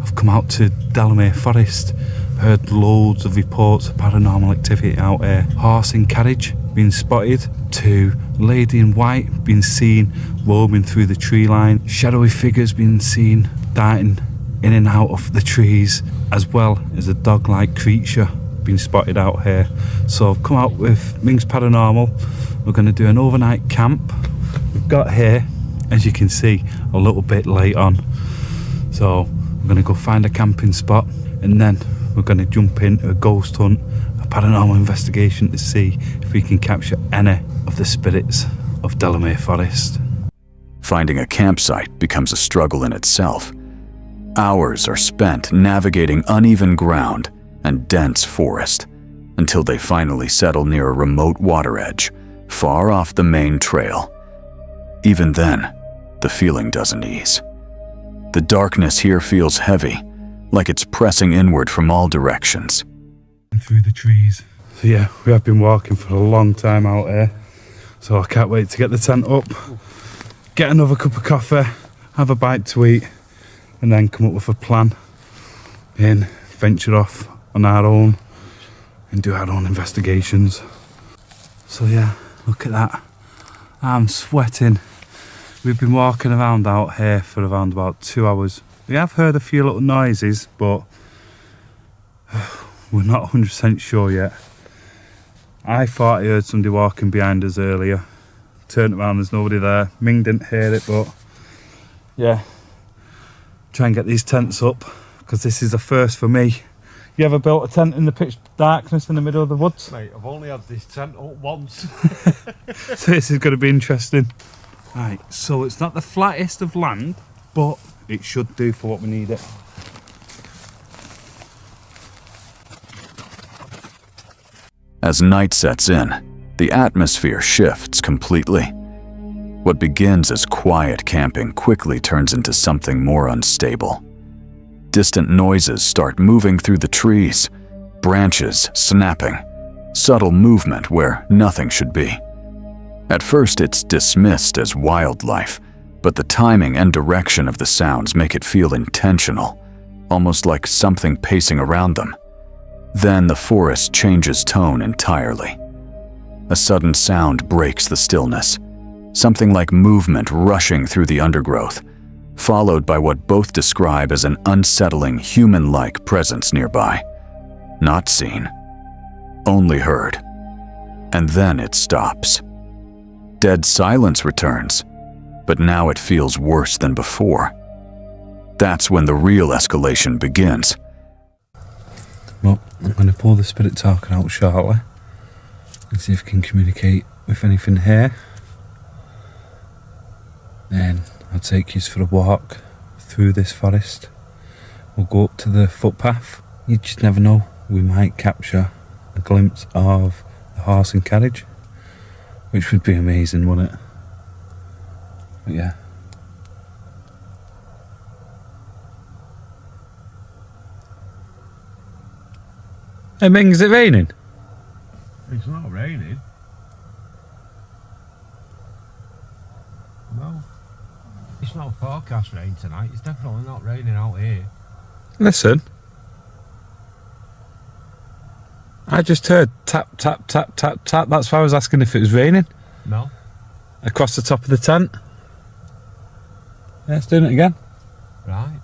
[SPEAKER 8] I've come out to Delamere Forest, heard loads of reports of paranormal activity out here. Horse and carriage being spotted, to lady in white being seen roaming through the tree line, shadowy figures being seen darting in and out of the trees, as well as a dog-like creature being spotted out here. So I've come out with Ming's Paranormal. We're going to do an overnight camp. We've got here, as you can see, a little bit late on. So we're going to go find a camping spot, and then we're going to jump into a ghost hunt, a paranormal investigation to see if we can capture any of the spirits of Delamere Forest.
[SPEAKER 4] Finding a campsite becomes a struggle in itself. Hours are spent navigating uneven ground and dense forest until they finally settle near a remote water edge, far off the main trail. Even then, the feeling doesn't ease. The darkness here feels heavy, like it's pressing inward from all directions.
[SPEAKER 8] Through the trees. So yeah, we have been walking for a long time out here, so I can't wait to get the tent up, get another cup of coffee, have a bite to eat, and then come up with a plan and venture off on our own and do our own investigations. So yeah, look at that. I'm sweating. We've been walking around out here for around about 2 hours. We have heard a few little noises, but we're not 100% sure yet. I thought I heard somebody walking behind us earlier. Turned around, there's nobody there. Ming didn't hear it, but yeah. Try and get these tents up, because this is a first for me. You ever built a tent in the pitch darkness in the middle of the woods?
[SPEAKER 2] Mate, I've only had this tent up once.
[SPEAKER 8] So this is going to be interesting. Right, so it's not the flattest of land, but it should do for what we need it.
[SPEAKER 4] As night sets in, the atmosphere shifts completely. What begins as quiet camping quickly turns into something more unstable. Distant noises start moving through the trees, branches snapping, subtle movement where nothing should be. At first it's dismissed as wildlife, but the timing and direction of the sounds make it feel intentional, almost like something pacing around them. Then the forest changes tone entirely. A sudden sound breaks the stillness, something like movement rushing through the undergrowth, followed by what both describe as an unsettling human-like presence nearby. Not seen, only heard. And then it stops. Dead silence returns, but now it feels worse than before. That's when the real escalation begins.
[SPEAKER 8] Well, I'm going to pull the spirit talker out shortly and see if I can communicate with anything here. Then I'll take you for a walk through this forest. We'll go up to the footpath. You just never know, we might capture a glimpse of the horse and carriage, which would be amazing, wouldn't it? But yeah. Hey Ming, is it raining?
[SPEAKER 9] It's not raining. No. It's not forecast rain tonight. It's definitely not raining out here.
[SPEAKER 8] Listen. I just heard tap, tap, tap, tap, tap. That's why I was asking if it was raining.
[SPEAKER 9] No.
[SPEAKER 8] Across the top of the tent. Yeah, it's doing it again.
[SPEAKER 9] Right.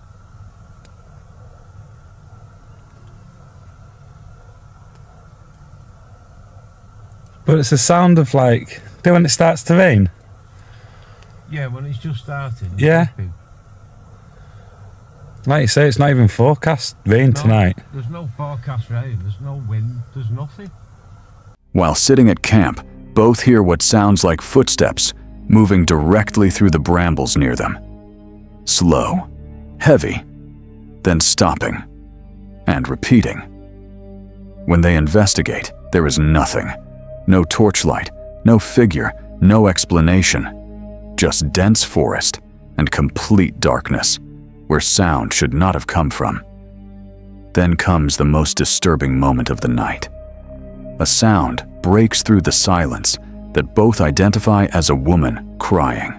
[SPEAKER 8] But it's a sound of like, do when it starts to rain?
[SPEAKER 9] Yeah, when it's just starting. It's
[SPEAKER 8] Yeah.
[SPEAKER 9] dripping.
[SPEAKER 8] Like you say, it's not even forecast rain
[SPEAKER 9] No,
[SPEAKER 8] tonight.
[SPEAKER 9] There's no forecast rain. There's no wind. There's nothing.
[SPEAKER 4] While sitting at camp, both hear what sounds like footsteps moving directly through the brambles near them. Slow, heavy, then stopping, and repeating. When they investigate, there is nothing. No torchlight, no figure, no explanation. Just dense forest and complete darkness, where sound should not have come from. Then comes the most disturbing moment of the night. A sound breaks through the silence that both identify as a woman crying.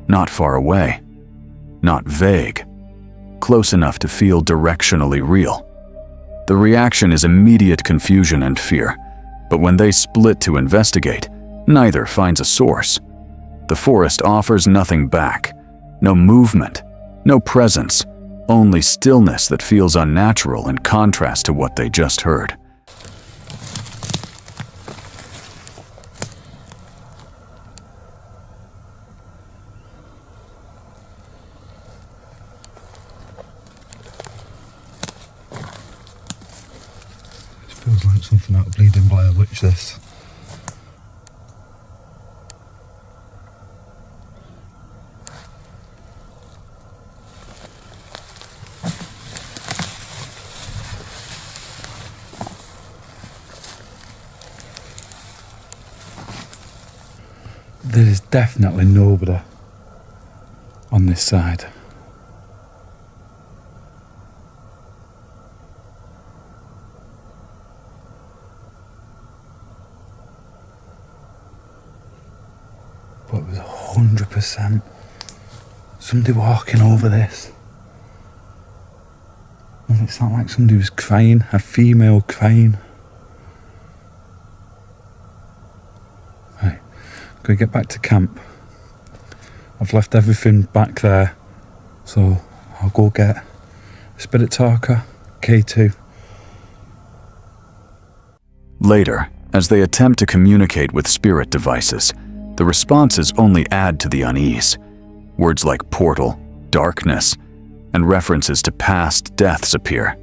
[SPEAKER 4] Not far away, not vague, close enough to feel directionally real. The reaction is immediate confusion and fear, but when they split to investigate, neither finds a source. The forest offers nothing back, no movement, no presence, only stillness that feels unnatural in contrast to what they just heard.
[SPEAKER 8] Feels like something out of Bleeding Blair Witch, this. There is definitely nobody on this side. But it was 100% somebody walking over this. And it's not like somebody was crying, a female crying. Right, gotta get back to camp. I've left everything back there, so I'll go get a spirit talker, K2.
[SPEAKER 4] Later, as they attempt to communicate with spirit devices, the responses only add to the unease. Words like portal, darkness, and references to past deaths appear,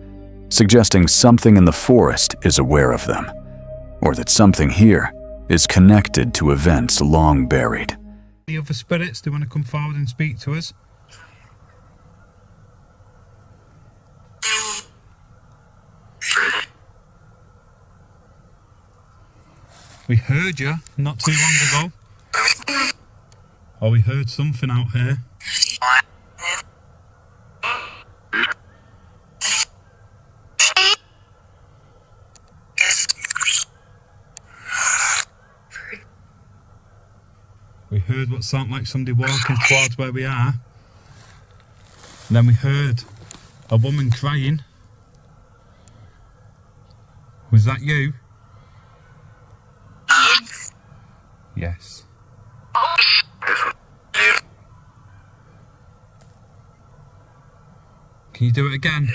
[SPEAKER 4] suggesting something in the forest is aware of them, or that something here is connected to events long buried.
[SPEAKER 8] Any other spirits do want to come forward and speak to us? We heard you not too long ago. Oh, we heard something out here. We heard what sounded like somebody walking towards where we are. And then we heard a woman crying. Was that you? Yes. Can you do it again?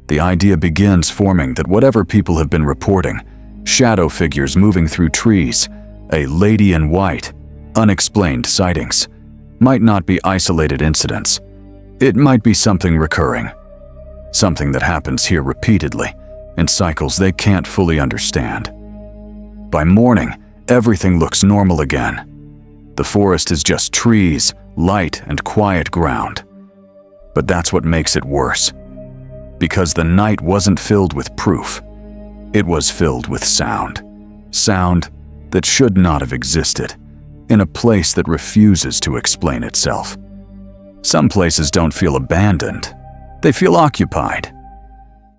[SPEAKER 4] The idea begins forming that whatever people have been reporting, shadow figures moving through trees, a lady in white, unexplained sightings, might not be isolated incidents. It might be something recurring, something that happens here repeatedly, in cycles they can't fully understand. By morning, everything looks normal again. The forest is just trees, light, and quiet ground. But that's what makes it worse. Because the night wasn't filled with proof. It was filled with sound. Sound that should not have existed, in a place that refuses to explain itself. Some places don't feel abandoned. They feel occupied.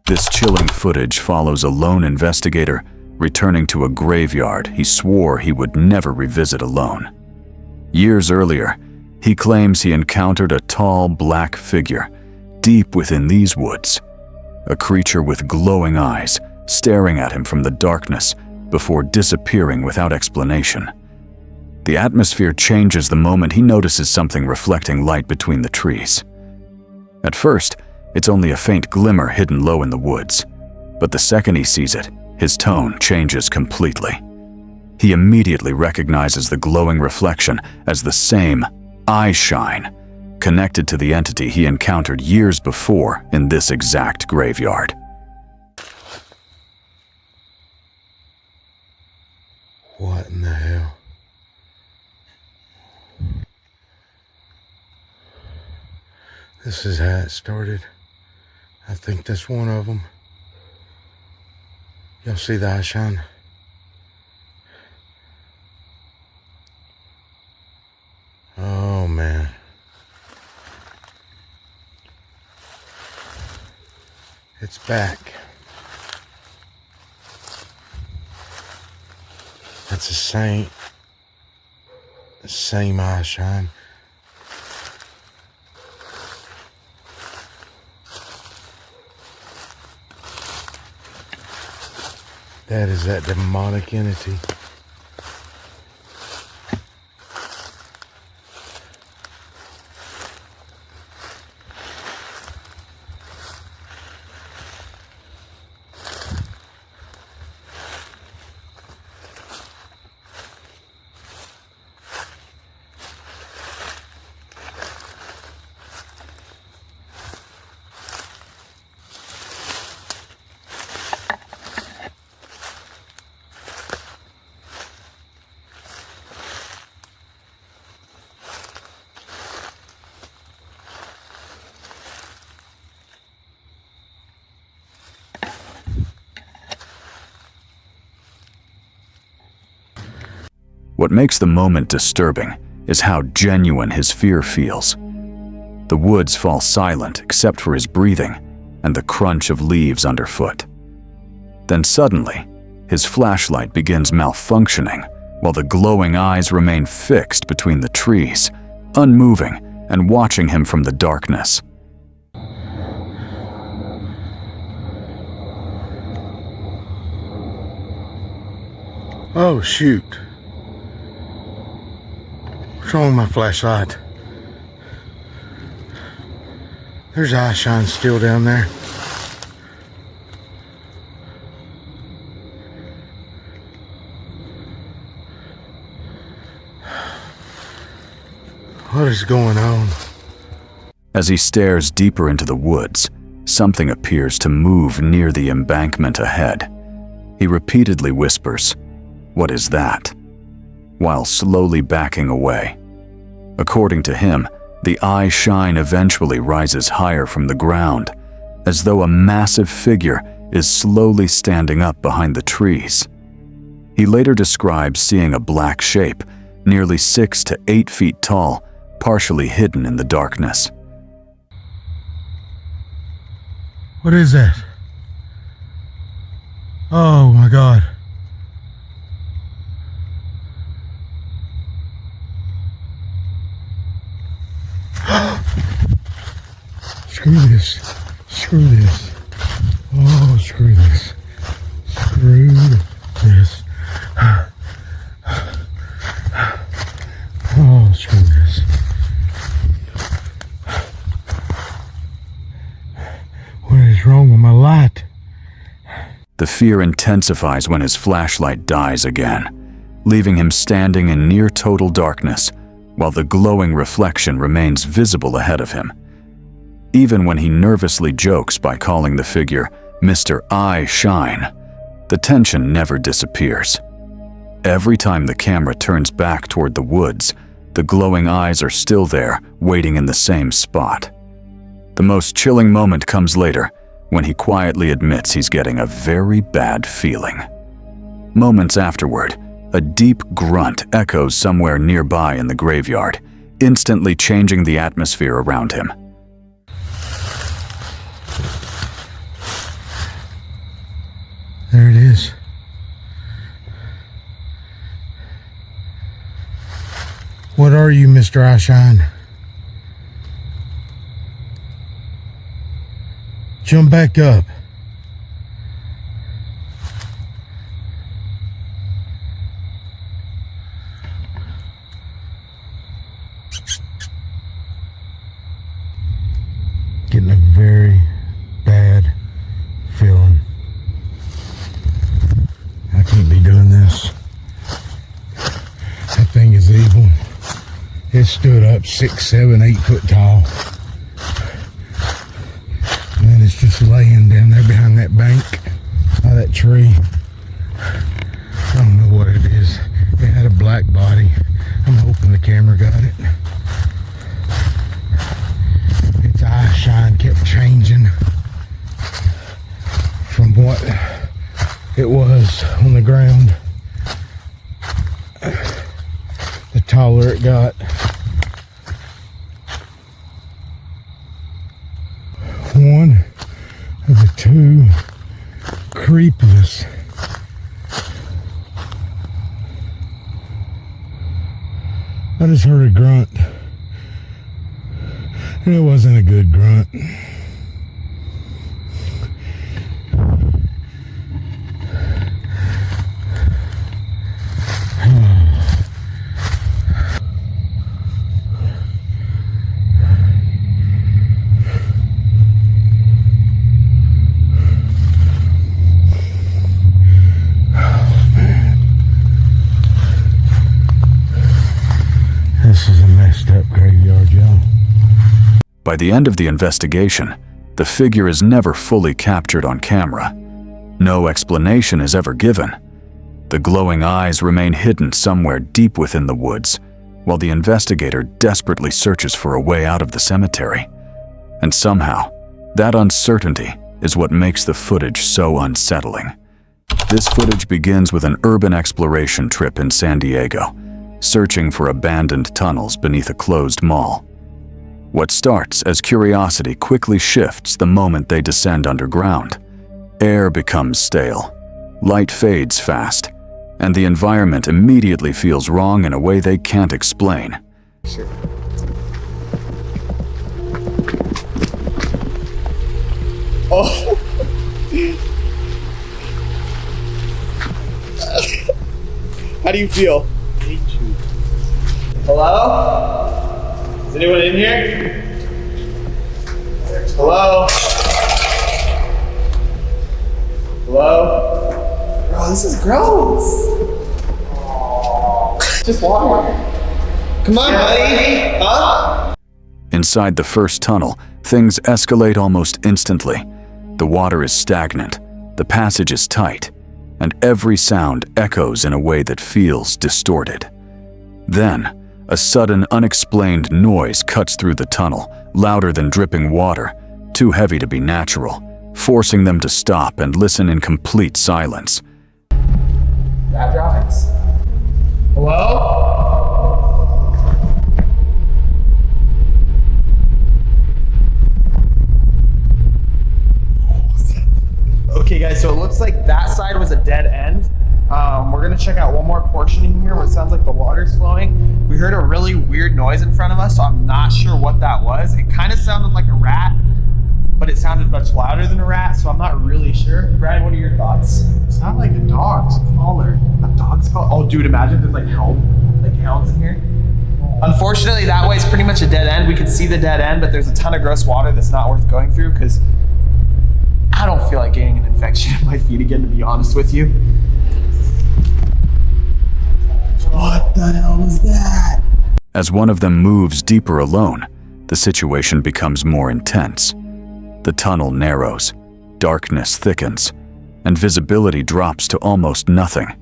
[SPEAKER 4] This chilling footage follows a lone investigator returning to a graveyard he swore he would never revisit alone. Years earlier, he claims he encountered a tall, black figure deep within these woods. A creature with glowing eyes staring at him from the darkness before disappearing without explanation. The atmosphere changes the moment he notices something reflecting light between the trees. At first, it's only a faint glimmer hidden low in the woods, but the second he sees it, his tone changes completely. He immediately recognizes the glowing reflection as the same eye shine, connected to the entity he encountered years before in this exact graveyard.
[SPEAKER 3] What in the hell? This is how it started. I think that's one of them. Y'all see the eye shine? Oh man. It's back. That's the same eye shine. That is that demonic entity.
[SPEAKER 4] What makes the moment disturbing is how genuine his fear feels. The woods fall silent except for his breathing and the crunch of leaves underfoot. Then suddenly, his flashlight begins malfunctioning while the glowing eyes remain fixed between the trees, unmoving and watching him from the darkness.
[SPEAKER 3] Oh shoot. What's wrong with my flashlight? There's eye shine still down there. What is going on?
[SPEAKER 4] As he stares deeper into the woods, something appears to move near the embankment ahead. He repeatedly whispers, "What is that?" while slowly backing away. According to him, the eye shine eventually rises higher from the ground, as though a massive figure is slowly standing up behind the trees. He later describes seeing a black shape nearly 6 to 8 feet tall, partially hidden in the darkness.
[SPEAKER 1] What is that? Oh my God. Screw this. Screw this. Oh, screw this. Screw this. Oh, screw this. What is wrong with my light?
[SPEAKER 4] The fear intensifies when his flashlight dies again, leaving him standing in near total darkness, while the glowing reflection remains visible ahead of him. Even when he nervously jokes by calling the figure Mr. I Shine, the tension never disappears. Every time the camera turns back toward the woods, the glowing eyes are still there, waiting in the same spot. The most chilling moment comes later, when he quietly admits he's getting a very bad feeling. Moments afterward, a deep grunt echoes somewhere nearby in the graveyard, instantly changing the atmosphere around him.
[SPEAKER 1] There it is. What are you, Mr. I Shine? Jump back up. Getting a very bad feeling. I can't be doing this. That thing is evil. It stood up 6, 7, 8 foot tall. And it's just laying down there behind that bank, by that tree. I don't know what it is. It had a black body. I'm hoping the camera got it. Its eye shine kept changing from what it was on the ground. The taller it got. One of the two creepless. I just heard a grunt. And it wasn't a good grunt. This is a messed up graveyard, y'all.
[SPEAKER 4] By the end of the investigation, the figure is never fully captured on camera. No explanation is ever given. The glowing eyes remain hidden somewhere deep within the woods, while the investigator desperately searches for a way out of the cemetery. And somehow, that uncertainty is what makes the footage so unsettling. This footage begins with an urban exploration trip in San Diego, searching for abandoned tunnels beneath a closed mall. What starts as curiosity quickly shifts the moment they descend underground. Air becomes stale, light fades fast, and the environment immediately feels wrong in a way they can't explain.
[SPEAKER 10] Oh! How do you feel? Hello? Is anyone in here? Hello? Hello? Bro, this is gross. Just water. Come on, buddy. Huh?
[SPEAKER 4] Inside the first tunnel, things escalate almost instantly. The water is stagnant, the passage is tight, and every sound echoes in a way that feels distorted. Then, a sudden, unexplained noise cuts through the tunnel, louder than dripping water, too heavy to be natural, forcing them to stop and listen in complete silence.
[SPEAKER 10] Bad drawings. Hello?
[SPEAKER 11] so it looks like that side was a dead end. We're gonna check out one more portion in here where it sounds like the water's flowing. We heard a really weird noise in front of us, so I'm not sure what that was. It kind of sounded like a rat, but it sounded much louder than a rat, so I'm not really sure. Brian, what are your thoughts?
[SPEAKER 1] It's not like a dog's collar.
[SPEAKER 11] A dog's call? Oh, dude, imagine if there's like hounds in here. Unfortunately, that way is pretty much a dead end. We can see the dead end, but there's a ton of gross water that's not worth going through because I don't feel like getting an infection in my feet again, to be honest with you. What the hell was that?
[SPEAKER 4] As one of them moves deeper alone, the situation becomes more intense. The tunnel narrows, darkness thickens, and visibility drops to almost nothing.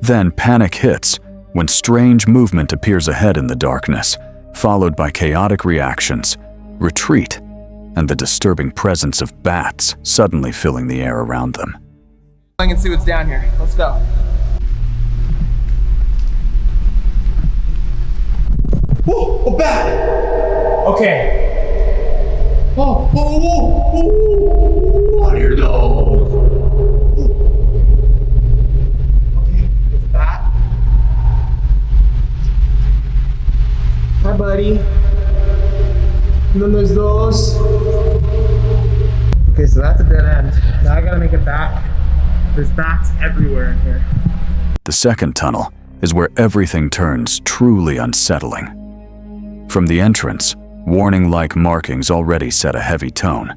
[SPEAKER 4] Then panic hits when strange movement appears ahead in the darkness, followed by chaotic reactions, retreat, and the disturbing presence of bats suddenly filling the air around them.
[SPEAKER 11] I can see what's down here. Let's go. Whoa, a bat! Okay. Whoa, whoa, whoa, whoa! What are those? Okay, there's a bat. Hi, buddy. And then there's those. Okay, so that's a dead end. Now I gotta make it back. There's bats everywhere in here.
[SPEAKER 4] The second tunnel is where everything turns truly unsettling. From the entrance, warning-like markings already set a heavy tone,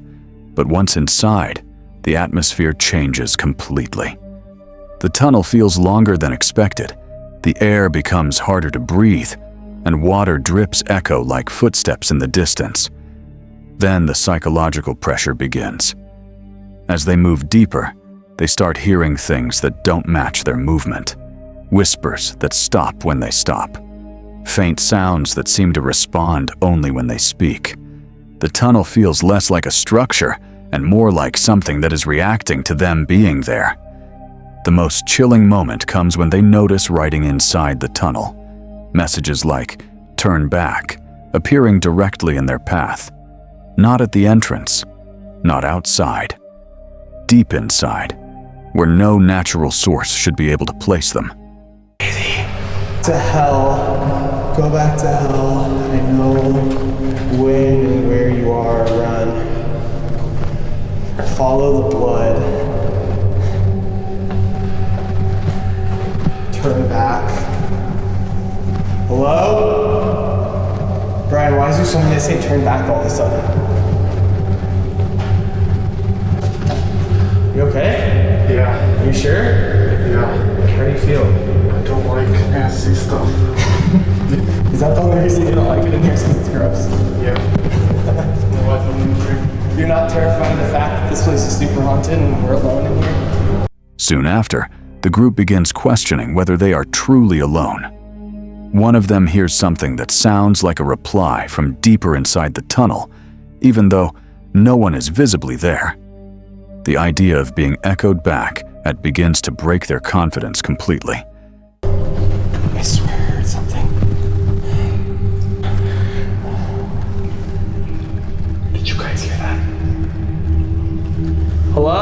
[SPEAKER 4] but once inside, the atmosphere changes completely. The tunnel feels longer than expected, the air becomes harder to breathe, and water drips echo like footsteps in the distance. Then the psychological pressure begins. As they move deeper, they start hearing things that don't match their movement, whispers that stop when they stop, faint sounds that seem to respond only when they speak. The tunnel feels less like a structure and more like something that is reacting to them being there. The most chilling moment comes when they notice writing inside the tunnel. Messages like, "Turn back," appearing directly in their path. Not at the entrance, not outside. Deep inside, where no natural source should be able to place them.
[SPEAKER 11] To hell. Go back to hell. I know when and where you are. Run. Follow the blood. Turn back. Hello? Brian, why is there something that say turn back all of a sudden? You okay?
[SPEAKER 3] Yeah.
[SPEAKER 11] Are you sure?
[SPEAKER 3] Yeah.
[SPEAKER 11] How do you feel?
[SPEAKER 3] I don't like nasty stuff.
[SPEAKER 11] Is that the only reason you don't like it in here? Because it's gross?
[SPEAKER 3] Yeah.
[SPEAKER 11] You're not terrified of the fact that this place is super haunted and we're alone in here?
[SPEAKER 4] Soon after, the group begins questioning whether they are truly alone. One of them hears something that sounds like a reply from deeper inside the tunnel, even though no one is visibly there. The idea of being echoed back begins to break their confidence completely.
[SPEAKER 11] I swear I heard something. Did you guys hear that? Hello?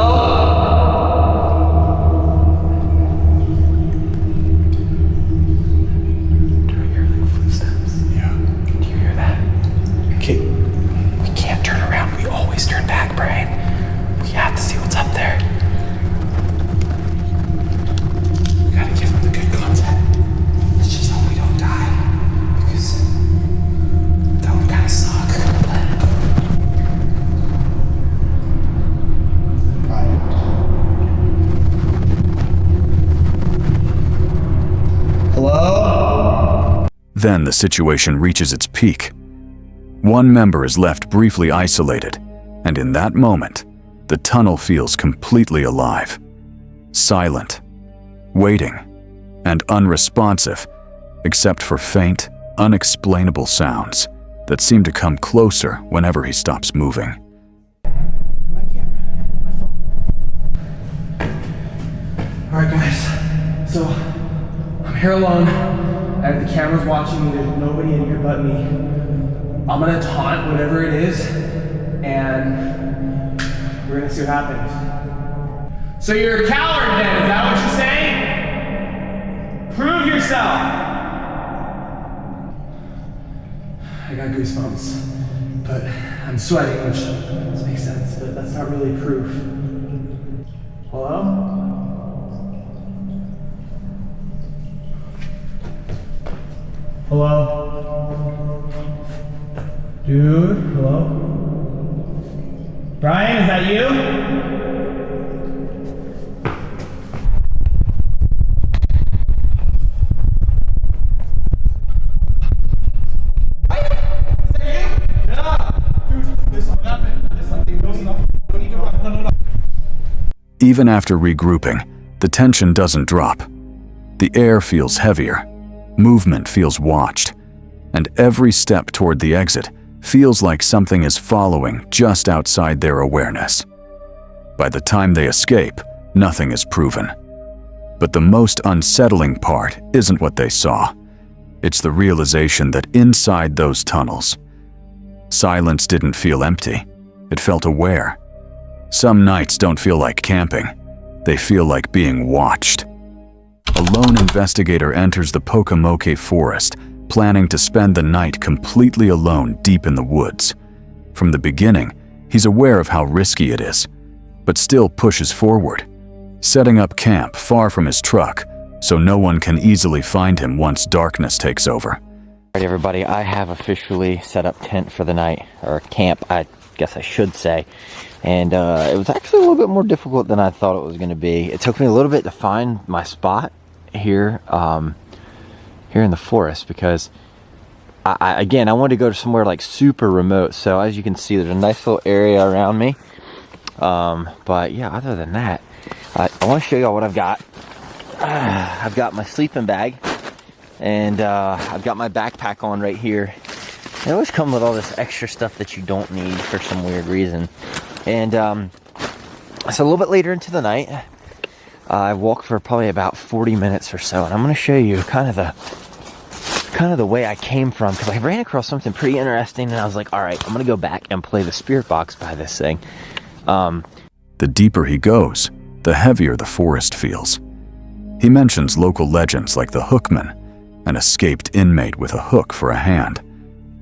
[SPEAKER 11] Do I hear like footsteps? Yeah. Do you hear that? Okay, we can't turn around. We always turn back, Brian. We have to see what's up there. Gotta give him the good contact. Let's just hope we don't die. Because that would kind of suck. Brian. Hello?
[SPEAKER 4] Then the situation reaches its peak. One member is left briefly isolated, and in that moment, the tunnel feels completely alive, silent, waiting, and unresponsive, except for faint, unexplainable sounds that seem to come closer whenever he stops moving.
[SPEAKER 11] My camera. My phone. Alright guys, so I'm here alone. I have the cameras watching me. There's nobody in here but me. I'm gonna taunt whatever it is, and we're gonna see what happens. So you're a coward then, is that what you're saying? Prove yourself! I got goosebumps, but I'm sweating, which doesn't make sense, but that's not really proof. Hello? Hello? Dude, hello? Brian, is that you?
[SPEAKER 4] Even after regrouping, the tension doesn't drop. The air feels heavier, movement feels watched, and every step toward the exit feels like something is following just outside their awareness. By the time they escape, nothing is proven. But the most unsettling part isn't what they saw. It's the realization that inside those tunnels, silence didn't feel empty. It felt aware. Some nights don't feel like camping. They feel like being watched. A lone investigator enters the Pocomoke forest, planning to spend the night completely alone deep in the woods. From the beginning, he's aware of how risky it is, but still pushes forward, setting up camp far from his truck so no one can easily find him once darkness takes over.
[SPEAKER 12] All right, everybody, I have officially set up tent for the night, or camp, I guess I should say. And it was actually a little bit more difficult than I thought it was going to be. It took me a little bit to find my spot here, here in the forest, because I wanted to go to somewhere like super remote. So as you can see, there's a nice little area around me. But yeah, other than that, I want to show y'all what I've got. I've got my sleeping bag, and I've got my backpack on right here. They always come with all this extra stuff that you don't need for some weird reason. And so a little bit later into the night, I walked for probably about 40 minutes or so, and I'm going to show you kind of the way I came from, because I ran across something pretty interesting, and I was like, all right, I'm going to go back and play the spirit box by this thing.
[SPEAKER 4] The deeper he goes, the heavier the forest feels. He mentions local legends like the Hookman, an escaped inmate with a hook for a hand,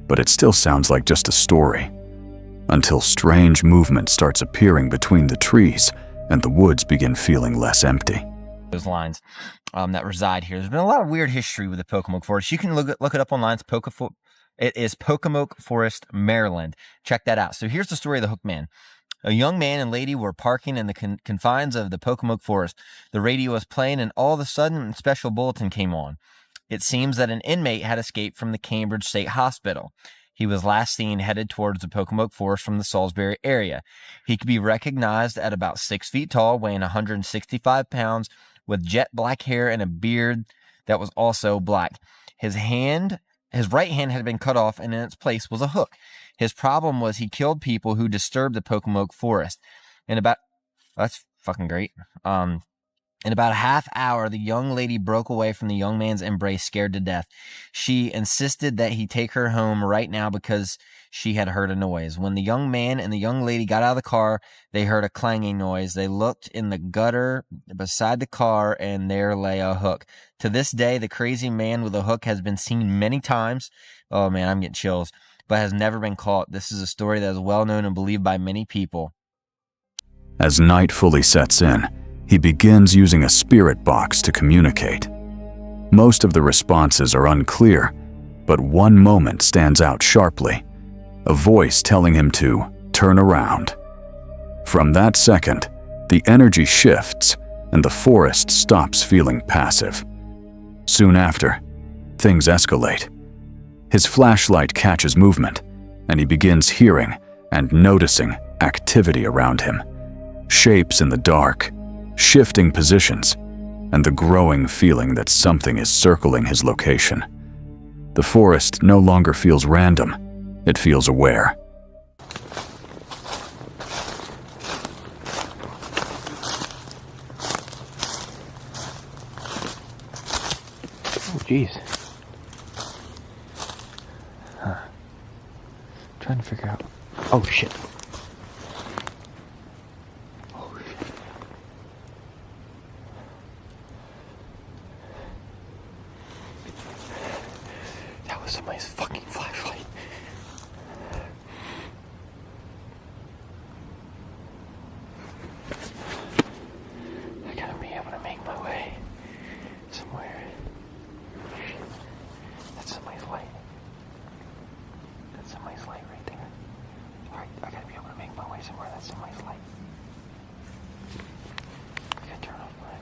[SPEAKER 4] but it still sounds like just a story. Until strange movement starts appearing between the trees and the woods begin feeling less empty.
[SPEAKER 12] Those lines that reside here. There's been a lot of weird history with the Pocomoke Forest. You can look it up online. It is Pocomoke Forest, Maryland. Check that out. So here's the story of the Hookman. A young man and lady were parking in the confines of the Pocomoke Forest. The radio was playing, and all of a sudden, a special bulletin came on. It seems that an inmate had escaped from the Cambridge State Hospital. He was last seen headed towards the Pocomoke Forest from the Salisbury area. He could be recognized at about 6 feet tall, weighing 165 pounds, with jet black hair and a beard that was also black. His right hand had been cut off, and in its place was a hook. His problem was he killed people who disturbed the Pocomoke Forest. That's fucking great. In about a half hour, the young lady broke away from the young man's embrace, scared to death. She insisted that he take her home right now because she had heard a noise. When the young man and the young lady got out of the car, they heard a clanging noise. They looked in the gutter beside the car, and there lay a hook. To this day, the crazy man with a hook has been seen many times. Oh man, I'm getting chills. But has never been caught. This is a story that is well known and believed by many people.
[SPEAKER 4] As night fully sets in, he begins using a spirit box to communicate. Most of the responses are unclear, but one moment stands out sharply, a voice telling him to turn around. From that second, the energy shifts and the forest stops feeling passive. Soon after, things escalate. His flashlight catches movement, and he begins hearing and noticing activity around him. Shapes in the dark, shifting positions, and the growing feeling that something is circling his location. The forest no longer feels random, it feels aware.
[SPEAKER 12] Oh, jeez. Trying to figure out. Oh, shit. somebody's fucking flashlight. I gotta be able to make my way somewhere. That's somebody's light. That's somebody's light right there. Alright, I gotta be able to make my way somewhere. That's somebody's light. I gotta turn off mine.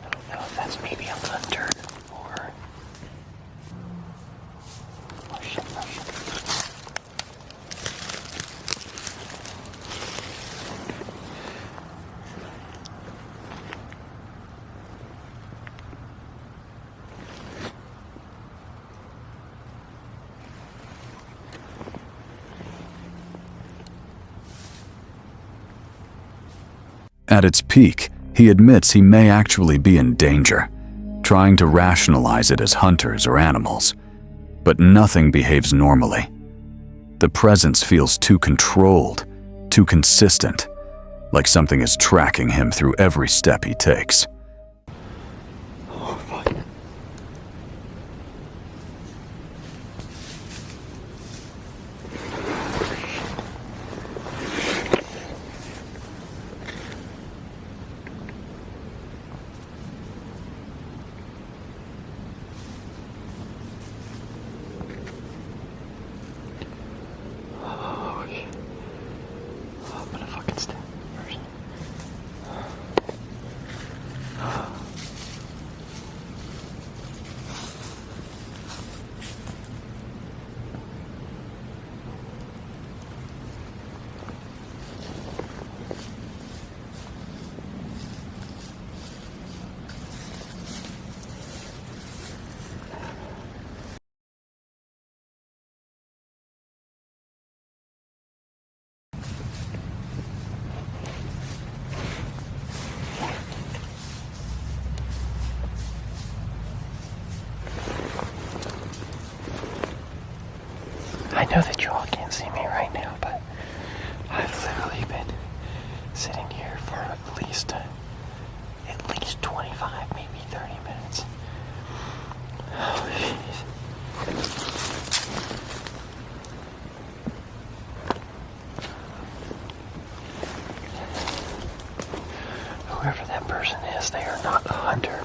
[SPEAKER 12] I don't know if that's maybe a hunter or... Oh shit, oh shit.
[SPEAKER 4] At its peak, he admits he may actually be in danger, trying to rationalize it as hunters or animals. But nothing behaves normally. The presence feels too controlled, too consistent, like something is tracking him through every step he takes.
[SPEAKER 12] Oh, fuck. Oh, shit. Oh, I'm gonna fucking stab the person. I know that you all can't see me right now, but I've literally been sitting here for at least 25, maybe 30 minutes. Oh, jeez. Whoever that person is, they are not a hunter,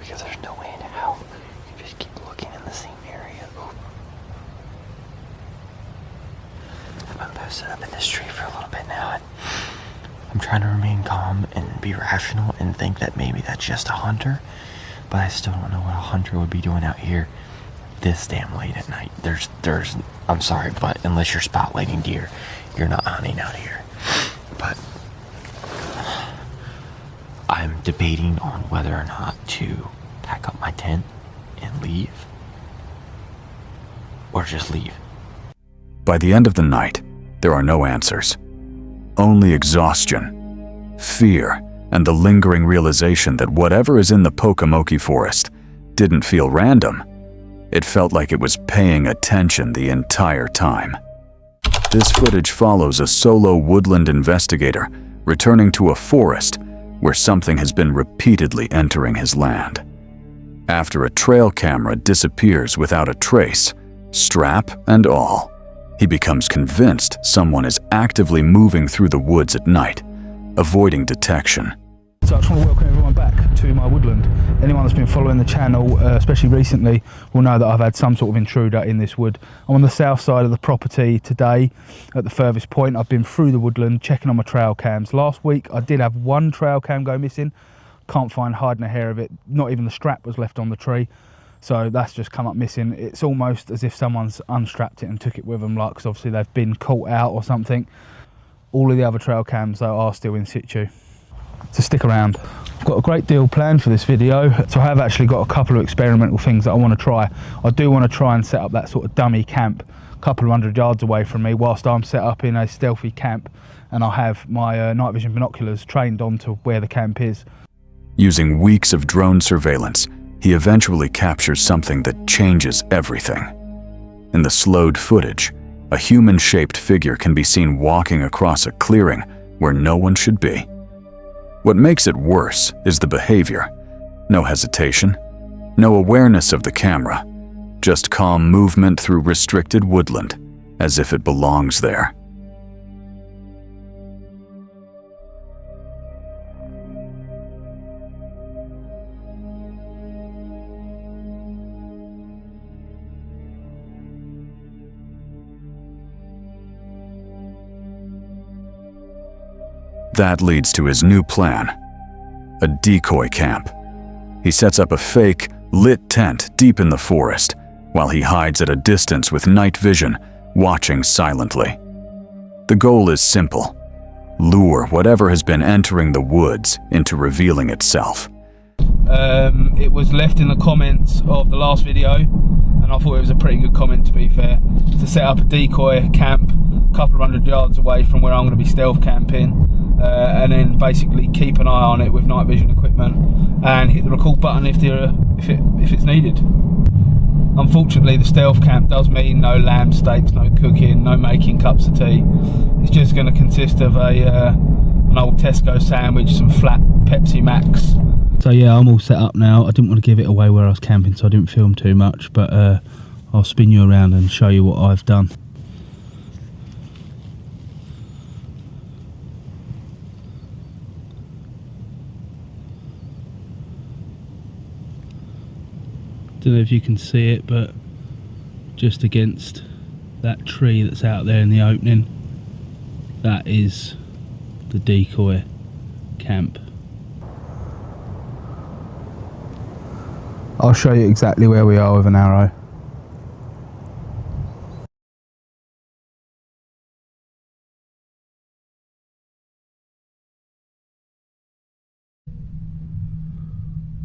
[SPEAKER 12] because there's no way in hell you can just keep looking in the same area. Ooh. I've been posted up in this tree for a little bit now, and I'm trying to remain calm and be rational and think that maybe that's just a hunter, but I still don't know what a hunter would be doing out here this damn late at night. I'm sorry, but unless you're spotlighting deer, you're not hunting out here. But I'm debating on whether or not to pack up my tent and leave, or just leave.
[SPEAKER 4] By the end of the night, there are no answers. Only exhaustion, fear, and the lingering realization that whatever is in the Pocomoke forest didn't feel random. It felt like it was paying attention the entire time. This footage follows a solo woodland investigator returning to a forest where something has been repeatedly entering his land. After a trail camera disappears without a trace, strap and all, he becomes convinced someone is actively moving through the woods at night, avoiding detection.
[SPEAKER 13] So I just want to welcome everyone back to my woodland. Anyone that's been following the channel, especially recently, will know that I've had some sort of intruder in this wood. I'm on the south side of the property today at the furthest point. I've been through the woodland checking on my trail cams. Last week I did have one trail cam go missing. Can't find hide nor hair of it. Not even the strap was left on the tree. So that's just come up missing. It's almost as if someone's unstrapped it and took it with them, like, 'cause obviously they've been caught out or something. All of the other trail cams though are still in situ. So stick around. I've got a great deal planned for this video, so I have actually got a couple of experimental things that I want to try. I do want to try and set up that sort of dummy camp a couple of 100 yards away from me whilst I'm set up in a stealthy camp, and I have my night vision binoculars trained onto where the camp is.
[SPEAKER 4] Using weeks of drone surveillance, he eventually captures something that changes everything. In the slowed footage, a human-shaped figure can be seen walking across a clearing where no one should be. What makes it worse is the behavior. No hesitation, no awareness of the camera, just calm movement through restricted woodland, as if it belongs there. That leads to his new plan, a decoy camp. He sets up a fake, lit tent deep in the forest, while he hides at a distance with night vision, watching silently. The goal is simple: lure whatever has been entering the woods into revealing itself.
[SPEAKER 13] It was left in the comments of the last video, and I thought it was a pretty good comment, to be fair, to set up a decoy camp a couple of 100 yards away from where I'm going to be stealth camping, and then basically keep an eye on it with night vision equipment and hit the record button if it's needed. Unfortunately, the stealth camp does mean no lamb steaks, no cooking, no making cups of tea. It's just going to consist of an old Tesco sandwich, some flat Pepsi Max. So yeah, I'm all set up now. I didn't want to give it away where I was camping, so I didn't film too much, but I'll spin you around and show you what I've done. Don't know if you can see it, but just against that tree that's out there in the opening, that is the decoy camp. I'll show you exactly where we are with an arrow.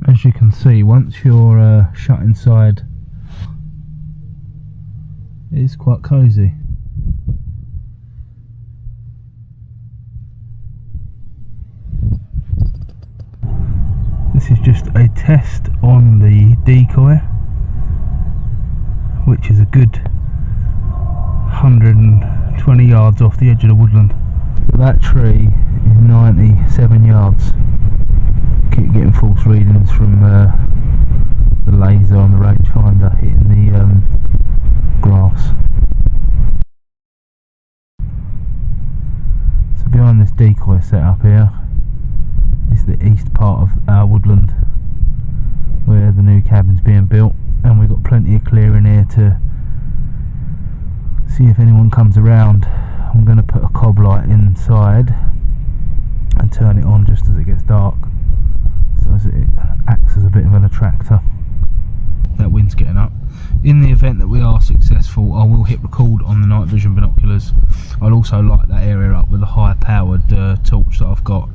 [SPEAKER 13] As you can see, once you're shut inside, it is quite cosy. This is just a test on the decoy, which is a good 120 yards off the edge of the woodland. So that tree is 97 yards. Keep getting false readings from the laser on the rangefinder hitting the grass. So behind this decoy setup here is the east part of our woodland where the new cabin's being built, and we've got plenty of clearing here to see if anyone comes around. I'm going to put a cob light inside and turn it on just as it gets dark, so as it acts as a bit of an attractor. That wind's getting up. In the event that we are successful, I will hit record on the night vision binoculars. I'll also light that area up with a high powered torch that I've got,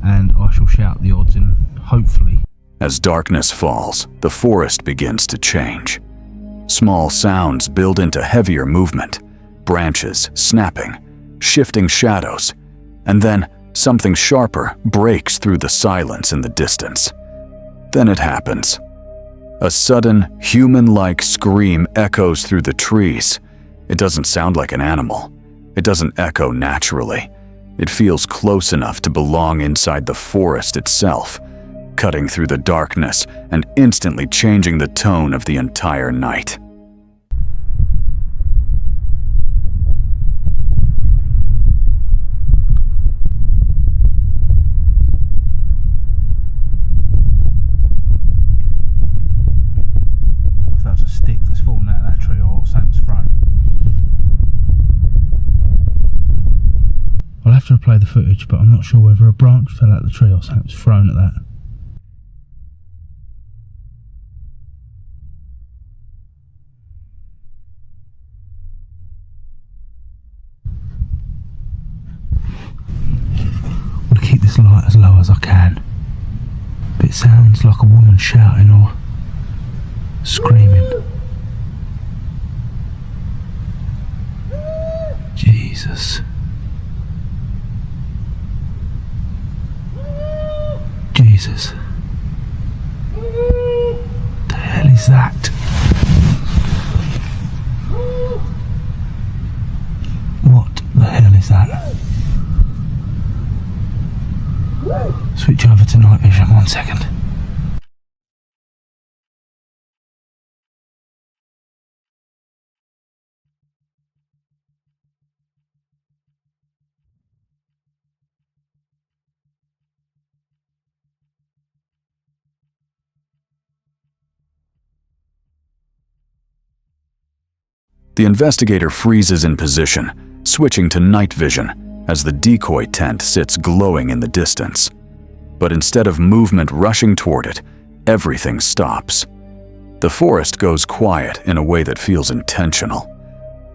[SPEAKER 13] and I shall shout the odds in, hopefully.
[SPEAKER 4] As darkness falls, the forest begins to change. Small sounds build into heavier movement, branches snapping, shifting shadows, and then something sharper breaks through the silence in the distance. Then it happens. A sudden, human-like scream echoes through the trees. It doesn't sound like an animal. It doesn't echo naturally. It feels close enough to belong inside the forest itself, cutting through the darkness and instantly changing the tone of the entire night.
[SPEAKER 13] If that was a stick that's fallen out of that tree or something was thrown. I'll have to replay the footage, but I'm not sure whether a branch fell out of the tree or something was thrown at that. I'm going to keep this light as low as I can, but it sounds like a woman shouting or screaming. Jesus. Jesus. The hell is that? What the hell is that? Switch over to night vision 1 second.
[SPEAKER 4] The investigator freezes in position, switching to night vision as the decoy tent sits glowing in the distance. But instead of movement rushing toward it, everything stops. The forest goes quiet in a way that feels intentional,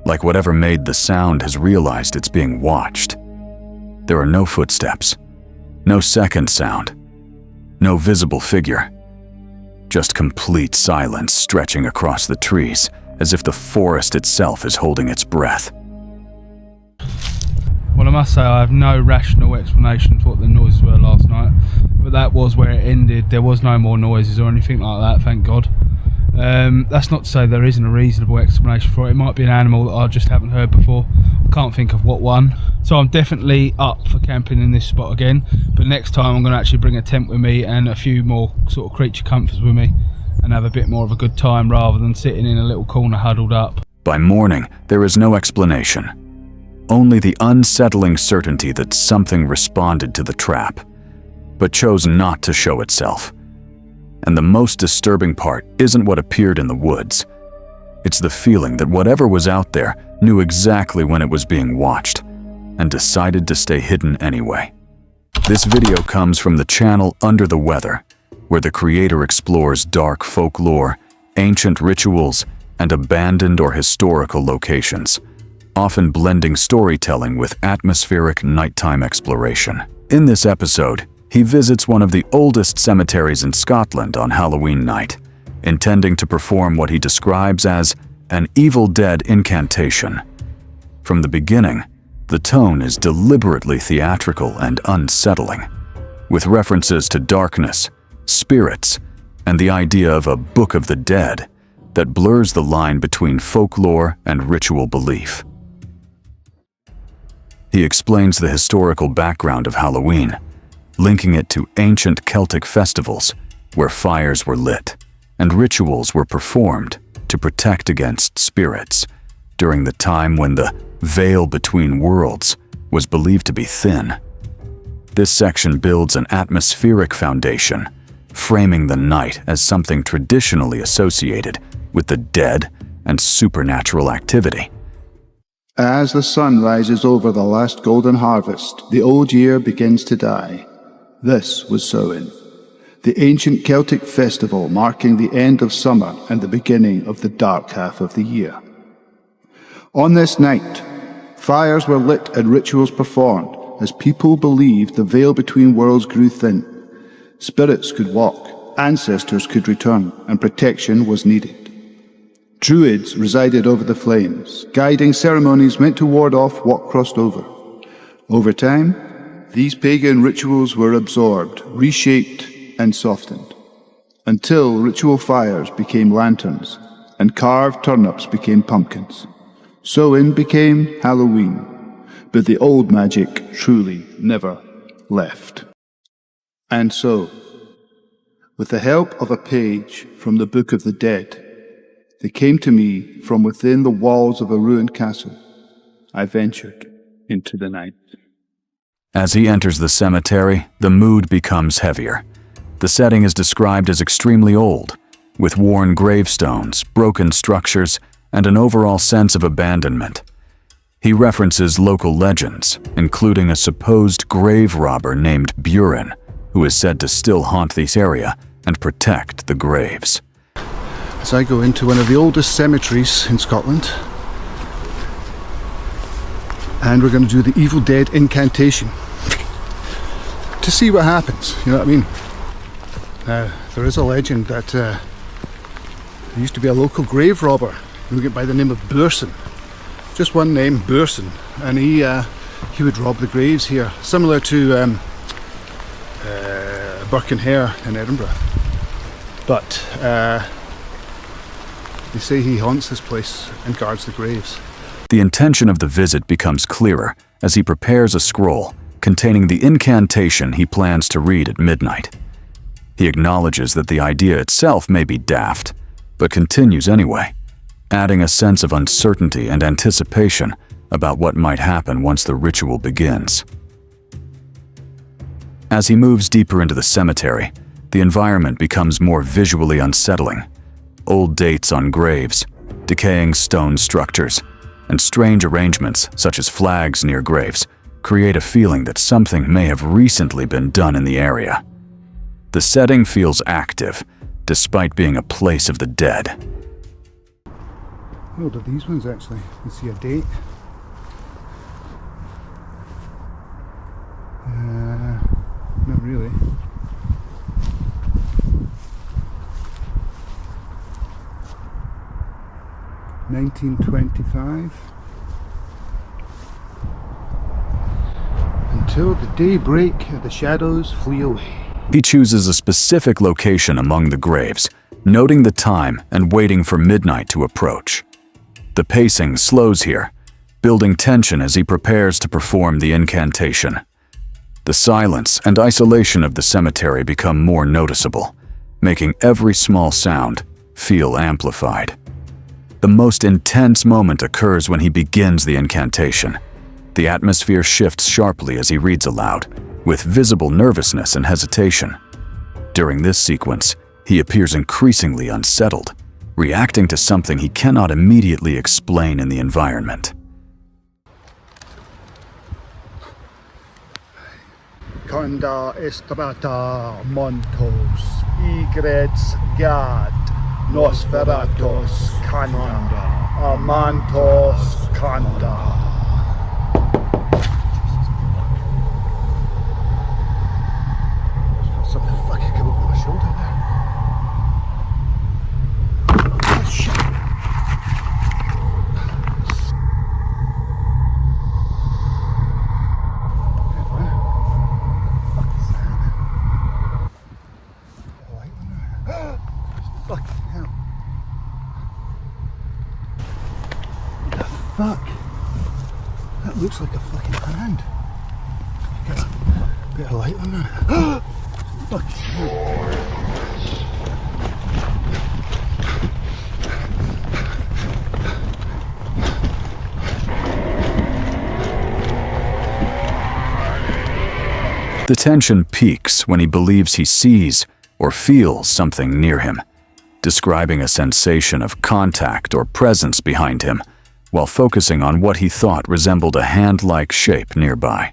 [SPEAKER 4] like whatever made the sound has realized it's being watched. There are no footsteps, no second sound, no visible figure. Just complete silence stretching across the trees, as if the forest itself is holding its breath.
[SPEAKER 13] Well, I must say I have no rational explanation for what the noises were last night, but that was where it ended. There was no more noises or anything like that, thank God. That's not to say there isn't a reasonable explanation for it. It might be an animal that I just haven't heard before. I can't think of what one. So I'm definitely up for camping in this spot again, but next time I'm going to actually bring a tent with me and a few more sort of creature comforts with me and have a bit more of a good time rather than sitting in a little corner huddled up.
[SPEAKER 4] By morning, there is no explanation. Only the unsettling certainty that something responded to the trap, but chose not to show itself. And the most disturbing part isn't what appeared in the woods. It's the feeling that whatever was out there knew exactly when it was being watched and decided to stay hidden anyway. This video comes from the channel Under the Weather, where the creator explores dark folklore, ancient rituals, and abandoned or historical locations, often blending storytelling with atmospheric nighttime exploration. In this episode, he visits one of the oldest cemeteries in Scotland on Halloween night, intending to perform what he describes as an Evil Dead incantation. From the beginning, the tone is deliberately theatrical and unsettling, with references to darkness, spirits, and the idea of a Book of the Dead that blurs the line between folklore and ritual belief. He explains the historical background of Halloween, linking it to ancient Celtic festivals where fires were lit and rituals were performed to protect against spirits during the time when the veil between worlds was believed to be thin. This section builds an atmospheric foundation, framing the night as something traditionally associated with the dead and supernatural activity.
[SPEAKER 14] As the sun rises over the last golden harvest, the old year begins to die. This was Samhain, the ancient Celtic festival marking the end of summer and the beginning of the dark half of the year. On this night, fires were lit and rituals performed as people believed the veil between worlds grew thin. Spirits could walk, ancestors could return, and protection was needed. Druids resided over the flames, guiding ceremonies meant to ward off what crossed over. Over time, these pagan rituals were absorbed, reshaped, and softened, until ritual fires became lanterns and carved turnips became pumpkins. Samhain became Halloween, but the old magic truly never left. And so, with the help of a page from the Book of the Dead, they came to me from within the walls of a ruined castle. I ventured into the night.
[SPEAKER 4] As he enters the cemetery, the mood becomes heavier. The setting is described as extremely old, with worn gravestones, broken structures, and an overall sense of abandonment. He references local legends, including a supposed grave robber named Buren, who is said to still haunt this area and protect the graves.
[SPEAKER 14] As I go into one of the oldest cemeteries in Scotland, and we're going to do the Evil Dead incantation to see what happens, you know what I mean? There is a legend that there used to be a local grave robber who went by the name of Burson. Just one name, Burson, and he would rob the graves here, similar to Burke and Hare in Edinburgh. But they say he haunts this place and guards the graves.
[SPEAKER 4] The intention of the visit becomes clearer as he prepares a scroll containing the incantation he plans to read at midnight. He acknowledges that the idea itself may be daft, but continues anyway, adding a sense of uncertainty and anticipation about what might happen once the ritual begins. As he moves deeper into the cemetery, the environment becomes more visually unsettling. Old dates on graves, decaying stone structures, and strange arrangements such as flags near graves create a feeling that something may have recently been done in the area. The setting feels active, despite being a place of the dead.
[SPEAKER 14] How old are these ones actually? You see a date. Not really. $1925. Until the daybreak, the shadows flee away.
[SPEAKER 4] He chooses a specific location among the graves, noting the time and waiting for midnight to approach. The pacing slows here, building tension as he prepares to perform the incantation. The silence and isolation of the cemetery become more noticeable, making every small sound feel amplified. The most intense moment occurs when he begins the incantation. The atmosphere shifts sharply as he reads aloud, with visible nervousness and hesitation. During this sequence, he appears increasingly unsettled, reacting to something he cannot immediately explain in the environment.
[SPEAKER 14] Conda estrata montos, egrets gad, nosferatos canda, amantos canda. Something fucking came over my shoulder there. Oh shit. Fucking hell. What the fuck? That looks like a fucking hand. Get a bit of light on that. Fucking hell.
[SPEAKER 4] The tension peaks when he believes he sees or feels something near him, describing a sensation of contact or presence behind him, while focusing on what he thought resembled a hand-like shape nearby.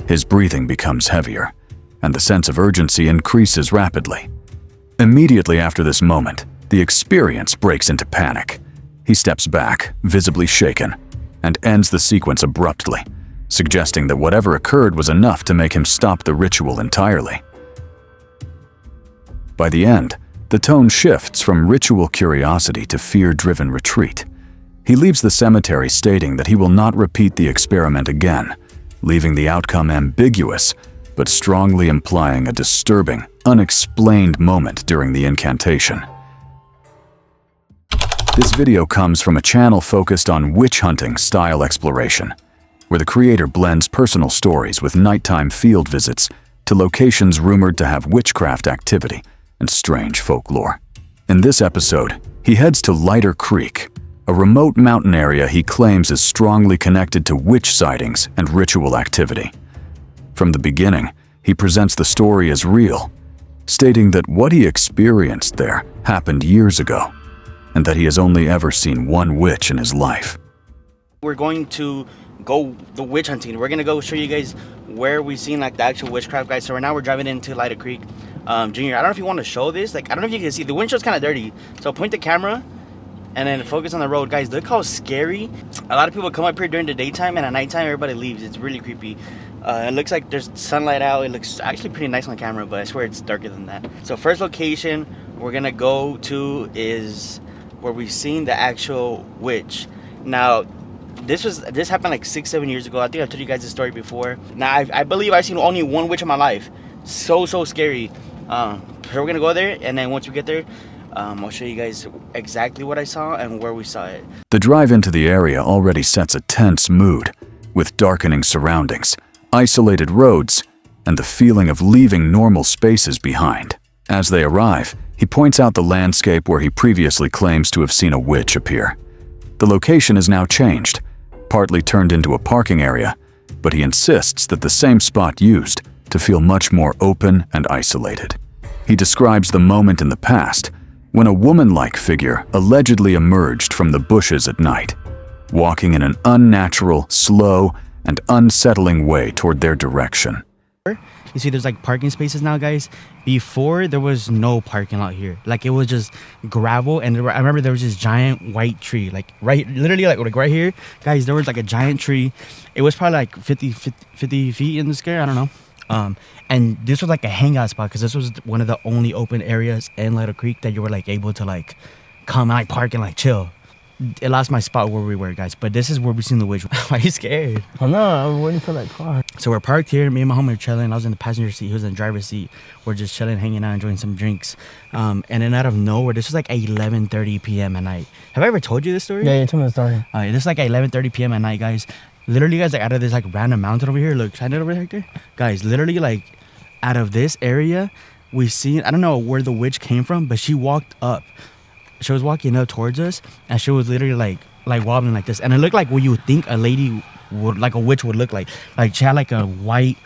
[SPEAKER 4] His breathing becomes heavier, and the sense of urgency increases rapidly. Immediately after this moment, the experience breaks into panic. He steps back, visibly shaken, and ends the sequence abruptly, suggesting that whatever occurred was enough to make him stop the ritual entirely. By the end, the tone shifts from ritual curiosity to fear-driven retreat. He leaves the cemetery stating that he will not repeat the experiment again, leaving the outcome ambiguous, but strongly implying a disturbing, unexplained moment during the incantation. This video comes from a channel focused on witch hunting style exploration, where the creator blends personal stories with nighttime field visits to locations rumored to have witchcraft activity and strange folklore. In this episode, he heads to Lighter Creek, a remote mountain area he claims is strongly connected to witch sightings and ritual activity. From the beginning, he presents the story as real, stating that what he experienced there happened years ago, and that he has only ever seen one witch in his life.
[SPEAKER 15] We're going to go the witch hunting. We're gonna go show you guys where we've seen like the actual witchcraft, guys. So right now we're driving into Lighter Creek. Junior, I don't know if you want to show this. Like, I don't know if you can see. The windshield's kind of dirty. So point the camera and then focus on the road. Guys, look how scary. A lot of people come up here during the daytime, and at nighttime everybody leaves. It's really creepy. It looks like there's sunlight out. It looks actually pretty nice on camera, but I swear it's darker than that. So first location we're gonna go to is where we've seen the actual witch. Now, this happened like 6-7 years ago. I think I've told you guys this story before. Now, I believe I've seen only one witch in my life. So scary. So we're gonna go there, and then once we get there, I'll show you guys exactly what I saw and where we saw it.
[SPEAKER 4] The drive into the area already sets a tense mood, with darkening surroundings, isolated roads, and the feeling of leaving normal spaces behind. As they arrive, he points out the landscape where he previously claims to have seen a witch appear. The location is now changed, partly turned into a parking area, but he insists that the same spot used to feel much more open and isolated. He describes the moment in the past when a woman-like figure allegedly emerged from the bushes at night, walking in an unnatural, slow, and unsettling way toward their direction.
[SPEAKER 15] You see there's like parking spaces now, guys. Before there was no parking lot here. Like it was just gravel, and I remember there was this giant white tree, like literally like right here, guys. There was like a giant tree. It was probably like 50 feet in the sky, I don't know. And this was like a hangout spot because this was one of the only open areas in Little Creek that you were like able to like come and like park and like chill. It lost my spot where we were, guys, but this is where we seen the witch. Why are you scared?
[SPEAKER 10] Oh no, I'm waiting for that car.
[SPEAKER 15] So we're parked here. Me and my homie were chilling. I was in the passenger seat. He was in the driver's seat. We're just chilling, hanging out, enjoying some drinks. And then out of nowhere, this was like 11:30 p.m. at night. Have I ever told you this story?
[SPEAKER 10] Yeah, you told me the story.
[SPEAKER 15] This is like 11:30 p.m. at night, guys. Literally, guys, like out of this like random mountain over here. Look, shine it over there, Hector. Guys, literally, like out of this area, we seen. I don't know where the witch came from, but she walked up. She was walking up towards us, and she was literally like wobbling like this, and it looked like what you would think a lady would, like a witch would look like. Like she had like a white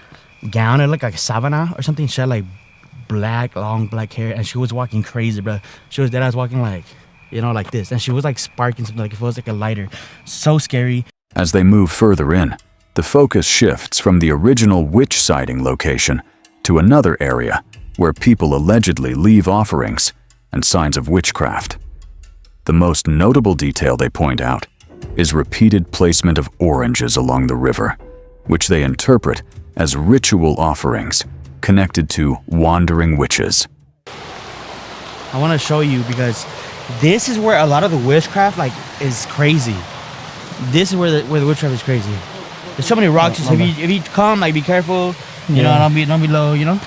[SPEAKER 15] gown, it looked like a savannah or something. She had like long black hair, and she was walking crazy, bro. She was dead ass walking like, you know, like this, and she was like sparking something, like it was like a lighter. So scary.
[SPEAKER 4] As they move further in, the focus shifts from the original witch sighting location to another area where people allegedly leave offerings and signs of witchcraft. The most notable detail they point out is repeated placement of oranges along the river, which they interpret as ritual offerings connected to wandering witches.
[SPEAKER 15] I want to show you because this is where a lot of the witchcraft like is crazy. This is where the witchcraft is crazy. There's so many rocks. So if you come, like be careful. You know, don't be low. You know,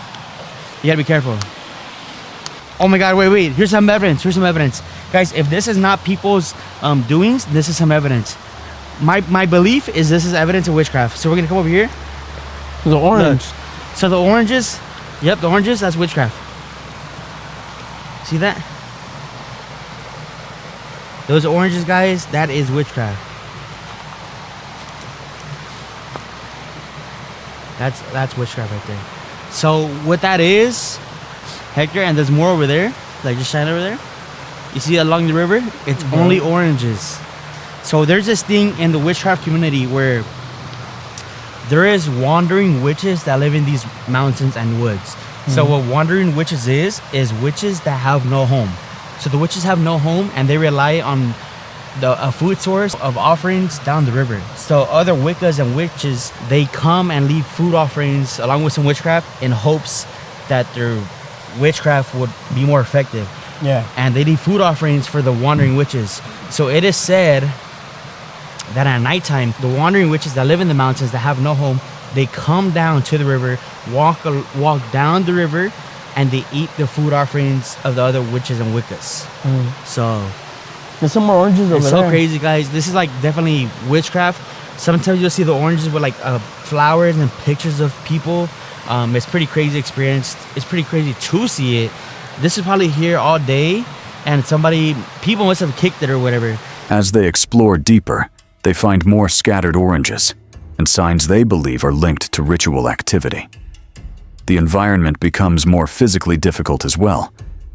[SPEAKER 15] you gotta be careful. Oh my God! Wait. Here's some evidence. Guys, if this is not people's doings, this is some evidence. My belief is this is evidence of witchcraft. So we're gonna come over here.
[SPEAKER 10] The orange.
[SPEAKER 15] Look. So the oranges, yep, the oranges, that's witchcraft. See that? Those oranges, guys, that is witchcraft. That's witchcraft right there. So what that is, Hector, and there's more over there, like just shine over there. You see along the river, it's only oranges. So there's this thing in the witchcraft community where there is wandering witches that live in these mountains and woods. So what wandering witches is witches that have no home. So the witches have no home, and they rely on a food source of offerings down the river. So other Wiccas and witches, they come and leave food offerings along with some witchcraft in hopes that their witchcraft would be more effective.
[SPEAKER 10] Yeah.
[SPEAKER 15] And they leave food offerings for the wandering witches. So it is said that at nighttime, the wandering witches that live in the mountains that have no home, they come down to the river, walk down the river, and they eat the food offerings of the other witches and Wiccas. So
[SPEAKER 10] there's some more oranges over there.
[SPEAKER 15] It's so crazy, guys. This is like definitely witchcraft. Sometimes you'll see the oranges with like flowers and pictures of people. It's pretty crazy experience. It's pretty crazy to see it. This is probably here all day, and people must have kicked it or whatever.
[SPEAKER 4] As they explore deeper, they find more scattered oranges and signs they believe are linked to ritual activity. The environment becomes more physically difficult as well,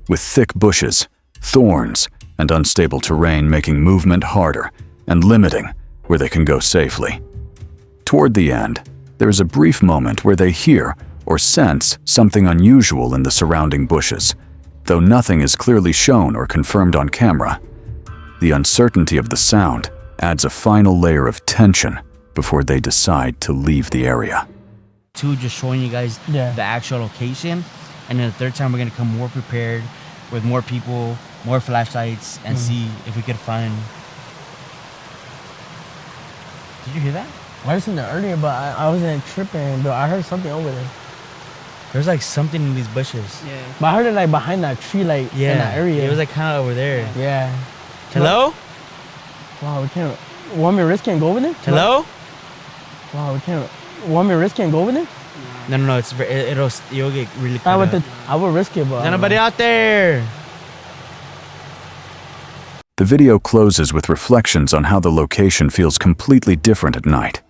[SPEAKER 4] with thick bushes, thorns, and unstable terrain making movement harder and limiting where they can go safely. Toward the end, there is a brief moment where they hear or sense something unusual in the surrounding bushes, though nothing is clearly shown or confirmed on camera. The uncertainty of the sound adds a final layer of tension before they decide to leave the area.
[SPEAKER 15] Just showing you guys the actual location, and then the third time we're gonna come more prepared with more people, more flashlights, and see if we could find. Did you hear that?
[SPEAKER 10] I heard something earlier, but I wasn't tripping. But I heard something over there.
[SPEAKER 15] There's like something in these bushes.
[SPEAKER 10] Yeah. But I heard it like behind that tree, like in that area.
[SPEAKER 15] It was like kind of over there.
[SPEAKER 10] Yeah.
[SPEAKER 15] Hello?
[SPEAKER 10] Wow, we can't. Want me to risk can't go over there?
[SPEAKER 15] Hello?
[SPEAKER 10] Wow, we can't. Want me to risk can't go over there?
[SPEAKER 15] No. You'll get really caught
[SPEAKER 10] I would risk it, but
[SPEAKER 15] there's nobody out there.
[SPEAKER 4] The video closes with reflections on how the location feels completely different at night.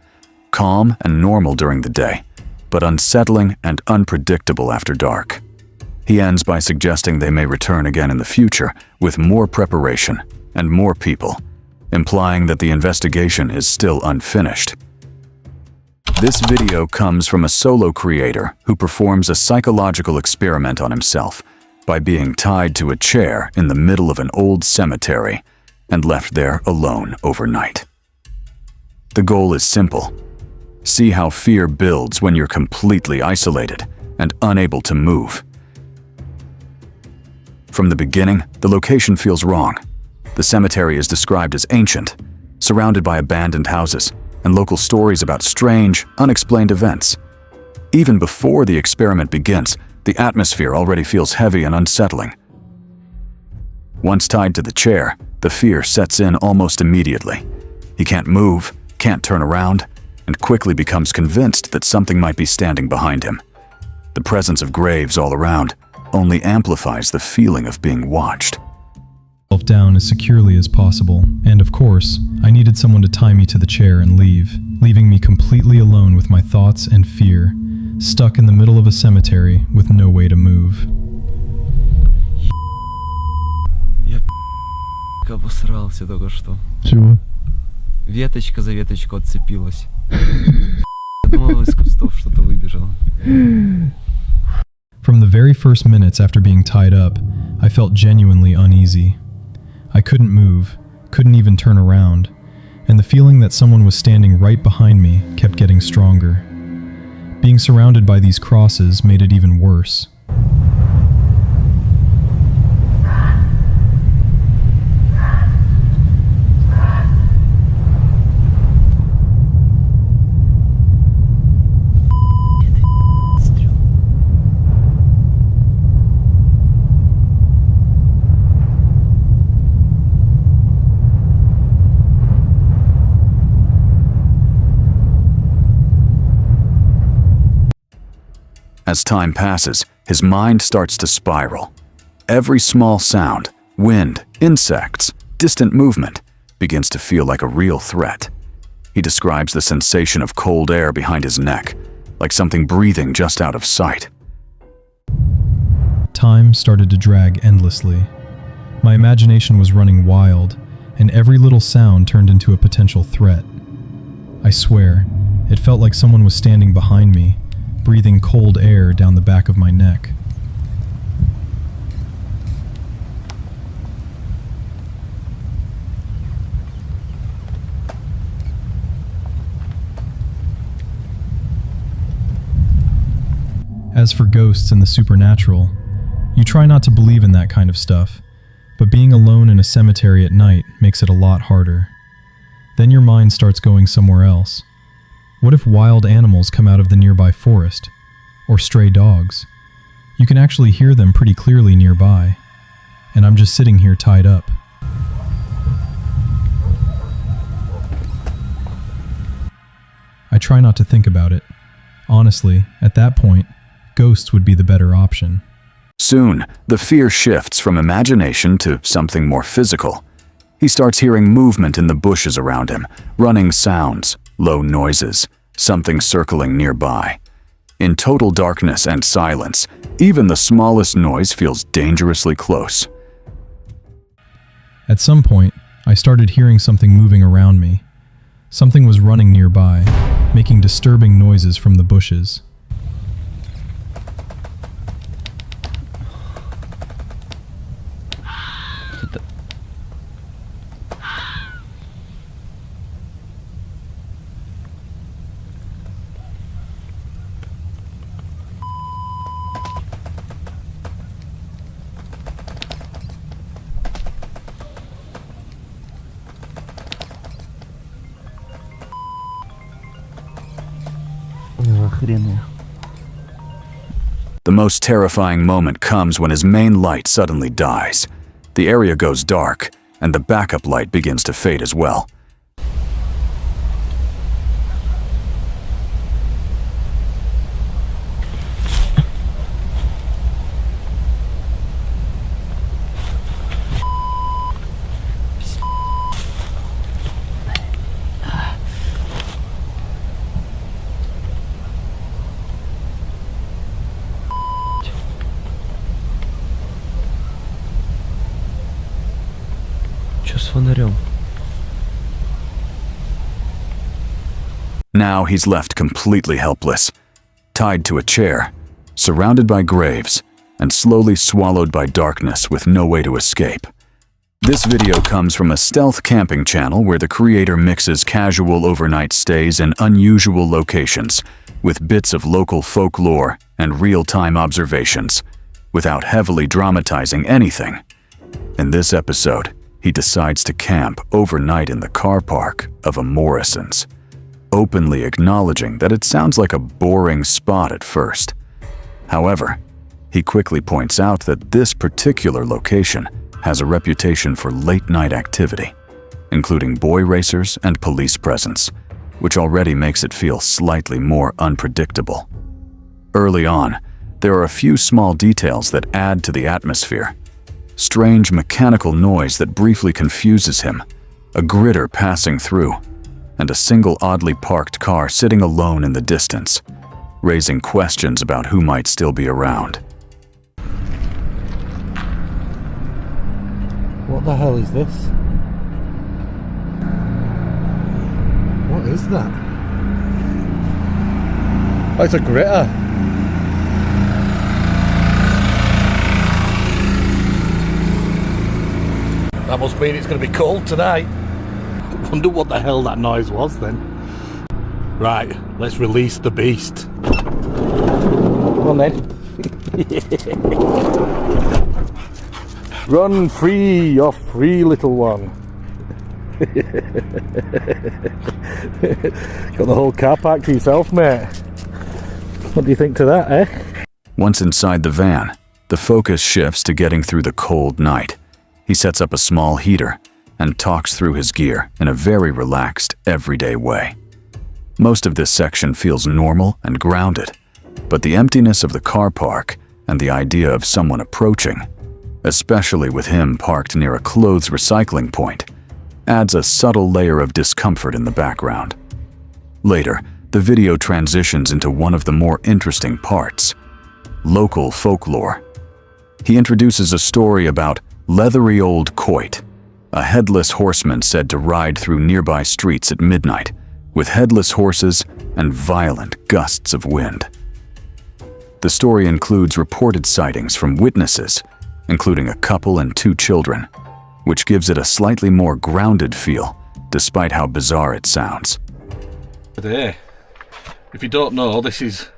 [SPEAKER 4] Calm and normal during the day, but unsettling and unpredictable after dark. He ends by suggesting they may return again in the future with more preparation and more people, implying that the investigation is still unfinished. This video comes from a solo creator who performs a psychological experiment on himself by being tied to a chair in the middle of an old cemetery and left there alone overnight. The goal is simple. See how fear builds when you're completely isolated and unable to move. From the beginning, the location feels wrong. The cemetery is described as ancient, surrounded by abandoned houses and local stories about strange, unexplained events. Even before the experiment begins, the atmosphere already feels heavy and unsettling. Once tied to the chair, the fear sets in almost immediately. He can't move, can't turn around, and quickly becomes convinced that something might be standing behind him. The presence of graves all around only amplifies the feeling of being watched.
[SPEAKER 16] Down as securely as possible, and of course, I needed someone to tie me to the chair and leave, leaving me completely alone with my thoughts and fear, stuck in the middle of a cemetery with no way to move.
[SPEAKER 17] Я обосрался только что.
[SPEAKER 16] Чего?
[SPEAKER 17] Веточка за веточку отцепилась. Я думал, из кустов что-то выбежало.
[SPEAKER 16] From the very first minutes after being tied up, I felt genuinely uneasy. I couldn't move, couldn't even turn around, and the feeling that someone was standing right behind me kept getting stronger. Being surrounded by these crosses made it even worse.
[SPEAKER 4] As time passes, his mind starts to spiral. Every small sound, wind, insects, distant movement begins to feel like a real threat. He describes the sensation of cold air behind his neck, like something breathing just out of sight.
[SPEAKER 16] Time started to drag endlessly. My imagination was running wild, and every little sound turned into a potential threat. I swear, it felt like someone was standing behind me, breathing cold air down the back of my neck. As for ghosts and the supernatural, you try not to believe in that kind of stuff, but being alone in a cemetery at night makes it a lot harder. Then your mind starts going somewhere else. What if wild animals come out of the nearby forest? Or stray dogs? You can actually hear them pretty clearly nearby. And I'm just sitting here tied up. I try not to think about it. Honestly, at that point, ghosts would be the better option.
[SPEAKER 4] Soon, the fear shifts from imagination to something more physical. He starts hearing movement in the bushes around him, running sounds, low noises, something circling nearby. In total darkness and silence, even the smallest noise feels dangerously close.
[SPEAKER 16] At some point, I started hearing something moving around me. Something was running nearby, making disturbing noises from the bushes.
[SPEAKER 4] The most terrifying moment comes when his main light suddenly dies. The area goes dark, and the backup light begins to fade as well.
[SPEAKER 17] Что с фонарем?
[SPEAKER 4] Now he's left completely helpless, tied to a chair, surrounded by graves, and slowly swallowed by darkness with no way to escape. This video comes from a stealth camping channel where the creator mixes casual overnight stays in unusual locations with bits of local folklore and real-time observations, without heavily dramatizing anything. In this episode, he decides to camp overnight in the car park of a Morrison's, openly acknowledging that it sounds like a boring spot at first. However, he quickly points out that this particular location has a reputation for late-night activity, including boy racers and police presence, which already makes it feel slightly more unpredictable. Early on, there are a few small details that add to the atmosphere. Strange mechanical noise that briefly confuses him, a gritter passing through, and a single oddly parked car sitting alone in the distance, raising questions about who might still be around.
[SPEAKER 2] What the hell is this? What is that? Oh, it's a gritter. That must mean it's going to be cold tonight. Wonder what the hell that noise was then. Right, let's release the beast. Come on then. Run free, you're free, little one. Got the whole car park to yourself, mate. What do you think to that, eh?
[SPEAKER 4] Once inside the van, the focus shifts to getting through the cold night. He sets up a small heater and talks through his gear in a very relaxed, everyday way. Most of this section feels normal and grounded, but the emptiness of the car park and the idea of someone approaching, especially with him parked near a clothes recycling point, adds a subtle layer of discomfort in the background. Later, the video transitions into one of the more interesting parts: local folklore. He introduces a story about Leathery Old Coit, a headless horseman said to ride through nearby streets at midnight, with headless horses and violent gusts of wind. The story includes reported sightings from witnesses, including a couple and 2 children, which gives it a slightly more grounded feel, despite how bizarre it sounds.
[SPEAKER 2] Today, if you don't know, this is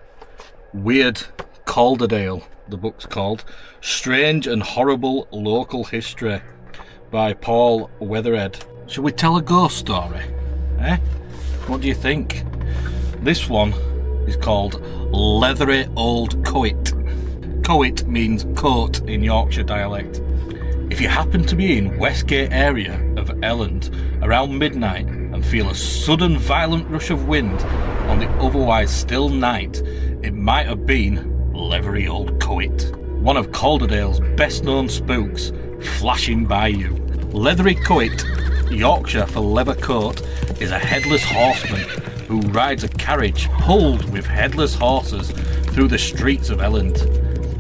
[SPEAKER 2] Weird Calderdale. The book's called Strange and Horrible Local History by Paul Weatherhead. Shall we tell a ghost story? Eh? What do you think? This one is called Leathery Old Coit. Coit means coat in Yorkshire dialect. If you happen to be in Westgate area of Elland around midnight and feel a sudden violent rush of wind on the otherwise still night, it might have been Leathery Old Coit, one of Calderdale's best known spooks, flashing by you. Leathery Coit, Yorkshire for leather coat, is a headless horseman who rides a carriage pulled with headless horses through the streets of Elland.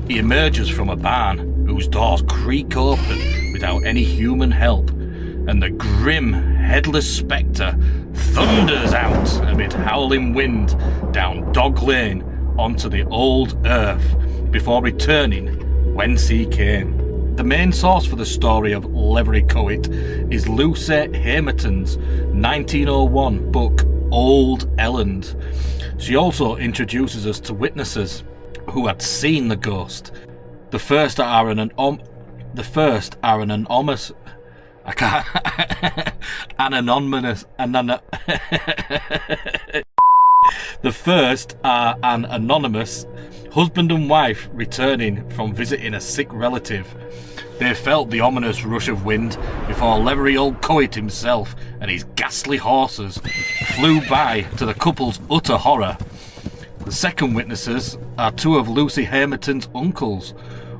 [SPEAKER 2] He emerges from a barn whose doors creak open without any human help, and the grim, headless spectre thunders out amid howling wind down Dog Lane onto the old earth before returning whence he came. The main source for the story of Leathery Coit is Lucy Hamerton's 1901 book Old Elland. She also introduces us to witnesses who had seen the ghost. The first are an anonymous The first are an anonymous husband and wife returning from visiting a sick relative. They felt the ominous rush of wind before Leathery Old Coit himself and his ghastly horses flew by, to the couple's utter horror. The second witnesses are 2 of Lucy Hamerton's uncles.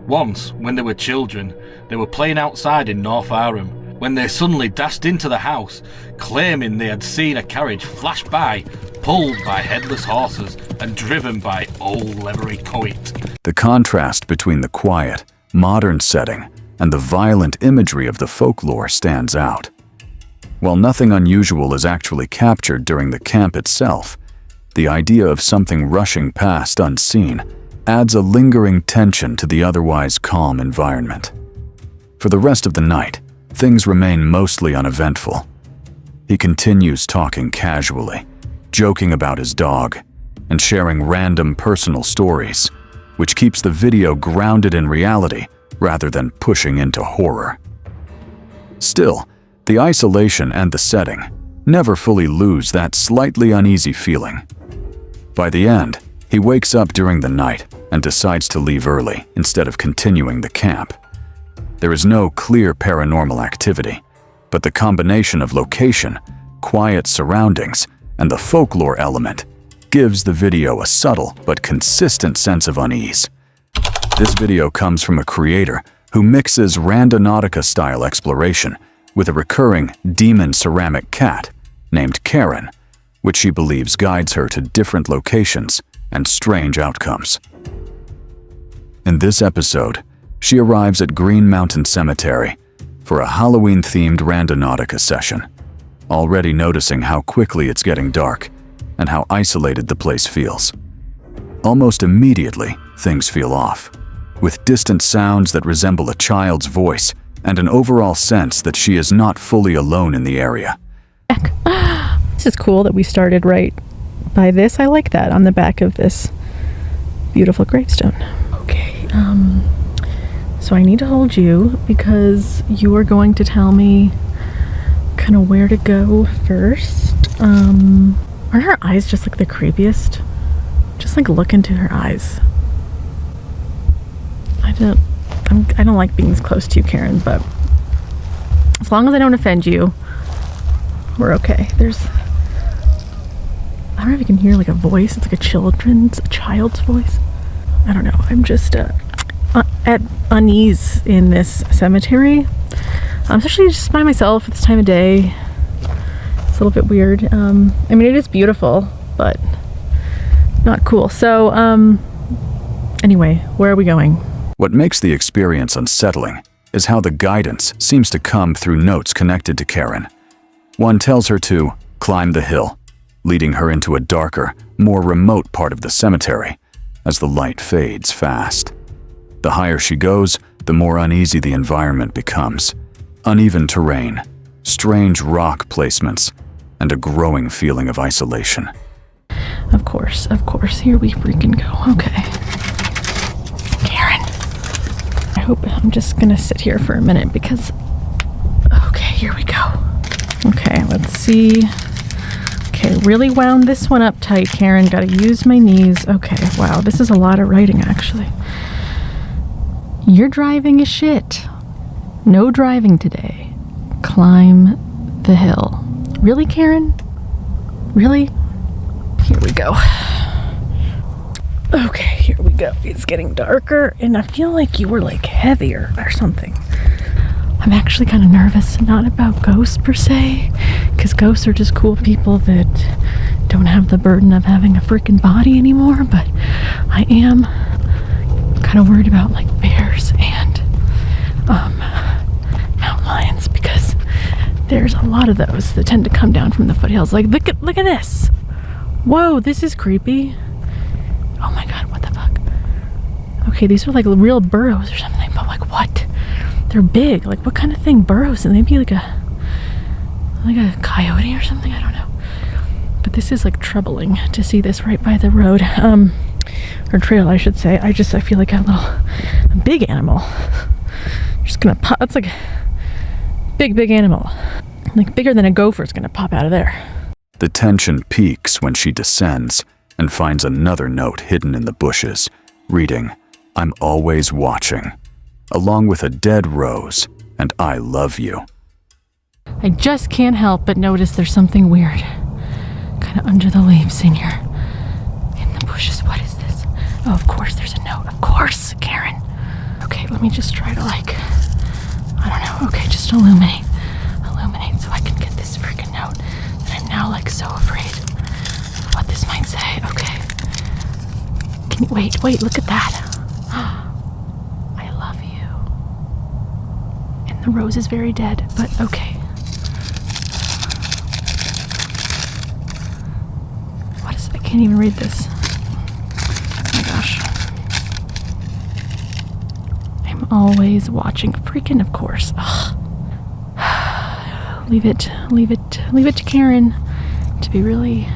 [SPEAKER 2] Once, when they were children, they were playing outside in North Arham when they suddenly dashed into the house, claiming they had seen a carriage flash by, pulled by headless horses and driven by old Leathery Coit.
[SPEAKER 4] The contrast between the quiet, modern setting and the violent imagery of the folklore stands out. While nothing unusual is actually captured during the camp itself, the idea of something rushing past unseen adds a lingering tension to the otherwise calm environment. For the rest of the night, things remain mostly uneventful. He continues talking casually, joking about his dog, and sharing random personal stories, which keeps the video grounded in reality rather than pushing into horror. Still, the isolation and the setting never fully lose that slightly uneasy feeling. By the end, he wakes up during the night and decides to leave early instead of continuing the camp. There is no clear paranormal activity, but the combination of location, quiet surroundings, and the folklore element gives the video a subtle but consistent sense of unease. This video comes from a creator who mixes Randonautica-style exploration with a recurring demon ceramic cat named Karen, which she believes guides her to different locations and strange outcomes. In this episode, she arrives at Green Mountain Cemetery for a Halloween-themed Randonautica session, already noticing how quickly it's getting dark and how isolated the place feels. Almost immediately, things feel off, with distant sounds that resemble a child's voice and an overall sense that she is not fully alone in the area.
[SPEAKER 18] This is cool that we started right by this. I like that on the back of this beautiful gravestone. Okay, so I need to hold you because you are going to tell me kind of where to go first. Aren't her eyes just like the creepiest? Just like look into her eyes. I don't like being this close to you, Karen, but as long as I don't offend you, we're okay. I don't know if you can hear like a voice. It's like a child's voice. I don't know. I'm just at unease in this cemetery. I'm especially just by myself at this time of day. It's a little bit weird. I mean, it is beautiful, but not cool. So, anyway, where are we going?
[SPEAKER 4] What makes the experience unsettling is how the guidance seems to come through notes connected to Karen. One tells her to climb the hill, leading her into a darker, more remote part of the cemetery as the light fades fast. The higher she goes, the more uneasy the environment becomes. Uneven terrain, strange rock placements, and a growing feeling of isolation.
[SPEAKER 18] Of course, here we freaking go. Okay. Karen. I'm just gonna sit here for a minute because, okay, here we go. Okay, let's see. Okay, really wound this one up tight, Karen. Gotta use my knees. Okay, wow, this is a lot of writing, actually. You're driving as shit. No driving today. Climb the hill. Really, Karen? Really? Here we go. Okay, here we go. It's getting darker, and I feel like you were like heavier or something. I'm actually kind of nervous, not about ghosts per se, because ghosts are just cool people that don't have the burden of having a freaking body anymore, but I am kind of worried about like bears and mountain lions, because there's a lot of those that tend to come down from the foothills. Like, look at this. Whoa, this is creepy. Oh my god, what the fuck? Okay, these are like real burrows or something, but like what? They're big. Like what kind of thing burrows? And maybe like a coyote or something, I don't know. But this is like troubling to see this right by the road. Or trail, I should say. I feel like a big animal. Just gonna pop. That's like a big animal. Like bigger than a gopher is gonna pop out of there.
[SPEAKER 4] The tension peaks when she descends and finds another note hidden in the bushes, reading, "I'm always watching," along with a dead rose and "I love you."
[SPEAKER 18] I just can't help but notice there's something weird kind of under the leaves in the bushes. What is this? Oh, of course there's a note. Of course, Karen. Okay, let me just try to like, I don't know. Okay, just illuminate so I can get this freaking note that I'm now like so afraid of what this might say. Okay. Can you wait, look at that. I love you. Rose is very dead, but okay. What is, I can't even read this. Oh my gosh. I'm always watching. Freaking, of course. Ugh. Leave it to Karen to be really...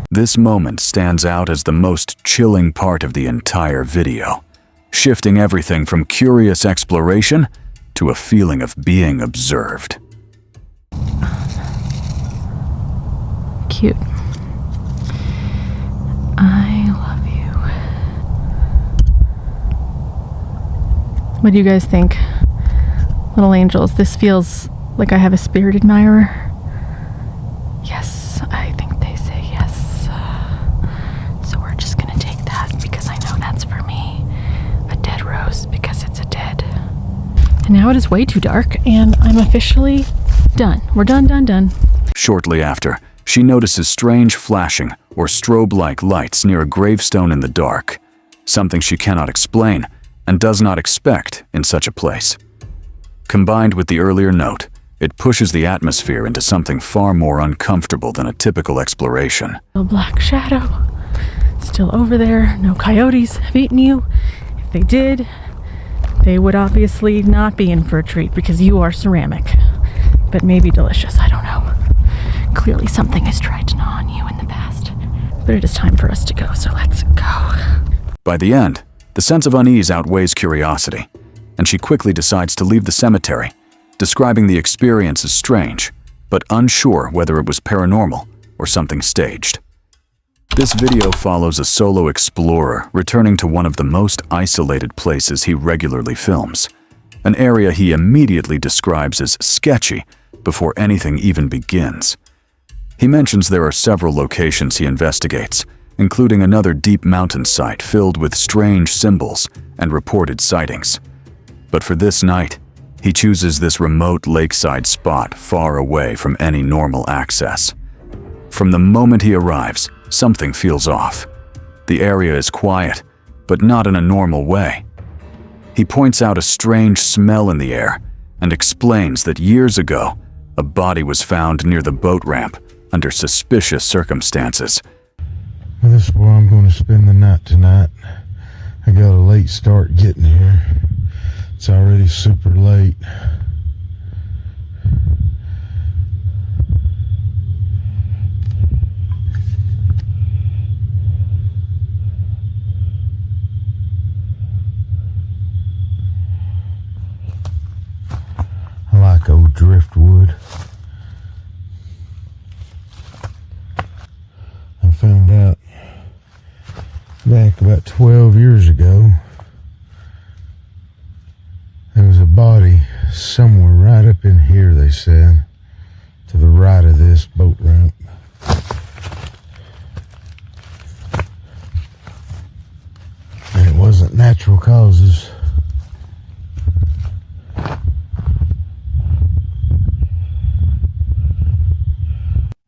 [SPEAKER 4] This moment stands out as the most chilling part of the entire video, shifting everything from curious exploration to a feeling of being observed.
[SPEAKER 18] Cute. I love you. What do you guys think? Little angels, this feels like I have a spirit admirer. Yes, I think they say yes. So we're just gonna take that because I know that's for me. A dead rose because it's a dead. And now it is way too dark and I'm officially done. We're done.
[SPEAKER 4] Shortly after, she notices strange flashing or strobe-like lights near a gravestone in the dark, something she cannot explain and does not expect in such a place. Combined with the earlier note, it pushes the atmosphere into something far more uncomfortable than a typical exploration.
[SPEAKER 18] A black shadow still over there. No coyotes have eaten you. If they did, they would obviously not be in for a treat because you are ceramic, but maybe delicious. I don't know. Clearly something has tried to gnaw on you in the past, but it is time for us to go, so let's go.
[SPEAKER 4] By the end, the sense of unease outweighs curiosity, and she quickly decides to leave the cemetery, describing the experience as strange, but unsure whether it was paranormal or something staged. This video follows a solo explorer returning to one of the most isolated places he regularly films, an area he immediately describes as sketchy before anything even begins. He mentions there are several locations he investigates, including another deep mountain site filled with strange symbols and reported sightings. But for this night, he chooses this remote lakeside spot far away from any normal access. From the moment he arrives, something feels off. The area is quiet, but not in a normal way. He points out a strange smell in the air and explains that years ago, a body was found near the boat ramp under suspicious circumstances.
[SPEAKER 19] Well, this is where I'm going to spend the night tonight. I got a late start getting here. It's already super late. I like old driftwood. I found out back about 12 years ago there was a body somewhere right up in here, they said, to the right of this boat ramp. And it wasn't natural causes.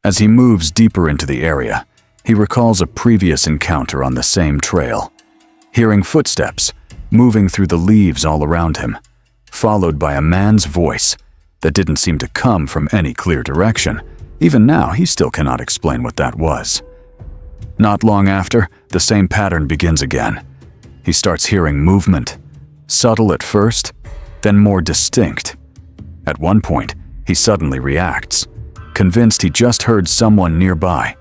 [SPEAKER 4] As he moves deeper into the area, he recalls a previous encounter on the same trail, hearing footsteps moving through the leaves all around him, followed by a man's voice that didn't seem to come from any clear direction. Even now, he still cannot explain what that was. Not long after, the same pattern begins again. He starts hearing movement, subtle at first, then more distinct. At one point, he suddenly reacts, convinced he just heard someone nearby.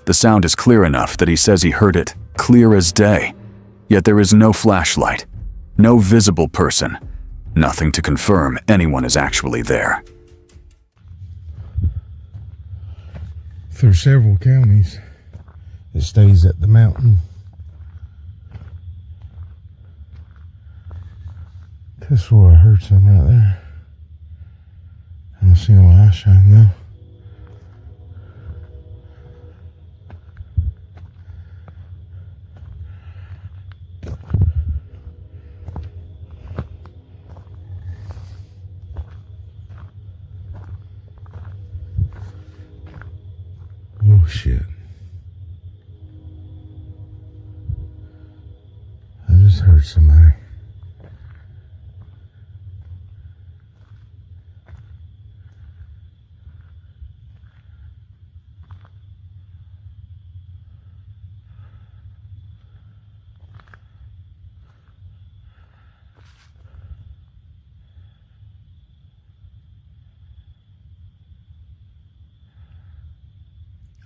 [SPEAKER 4] The sound is clear enough that he says he heard it clear as day, yet there is no flashlight, no visible person, nothing to confirm anyone is actually there.
[SPEAKER 19] Through several counties, it stays at the mountain. This is where I heard some right there. I don't see no eye shine though. Oh shit. I just heard somebody.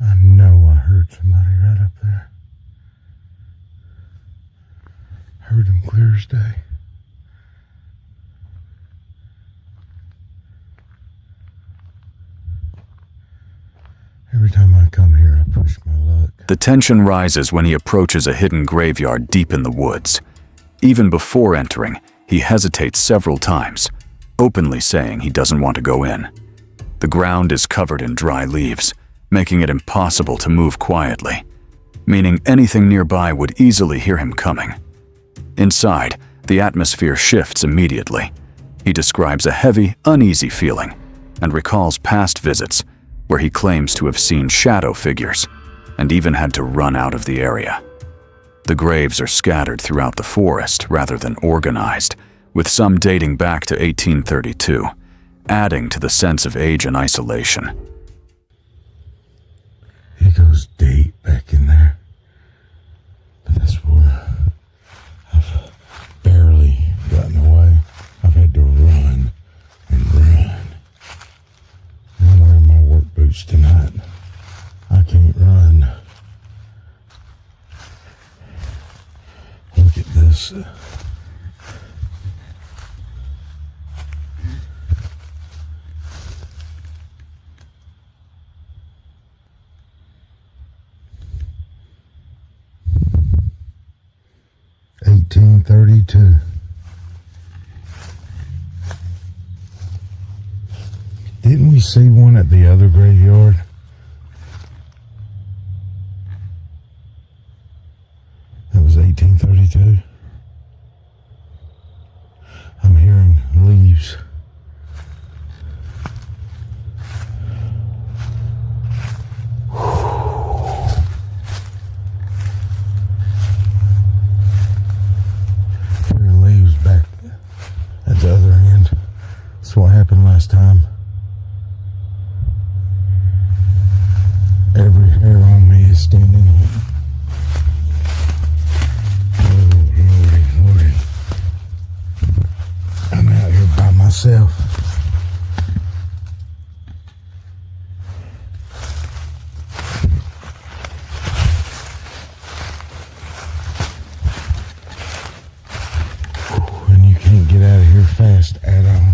[SPEAKER 19] I know I heard somebody right up there. Heard them clear as day. Every time I come here, I push my luck.
[SPEAKER 4] The tension rises when he approaches a hidden graveyard deep in the woods. Even before entering, he hesitates several times, openly saying he doesn't want to go in. The ground is covered in dry leaves, making it impossible to move quietly, meaning anything nearby would easily hear him coming. Inside, the atmosphere shifts immediately. He describes a heavy, uneasy feeling and recalls past visits where he claims to have seen shadow figures and even had to run out of the area. The graves are scattered throughout the forest rather than organized, with some dating back to 1832, adding to the sense of age and isolation.
[SPEAKER 19] It goes deep back in there. But that's where I've barely gotten away. I've had to run and run. I'm wearing my work boots tonight. I can't run. Look at this. $1832. Didn't we see one at the other graveyard? That was 1832. I'm hearing leaves. Hearing leaves back at the other end. That's what happened last time. Every hair on me is standing up. Oh, Lordy. I'm out here by myself. And you can't get out of here fast at all.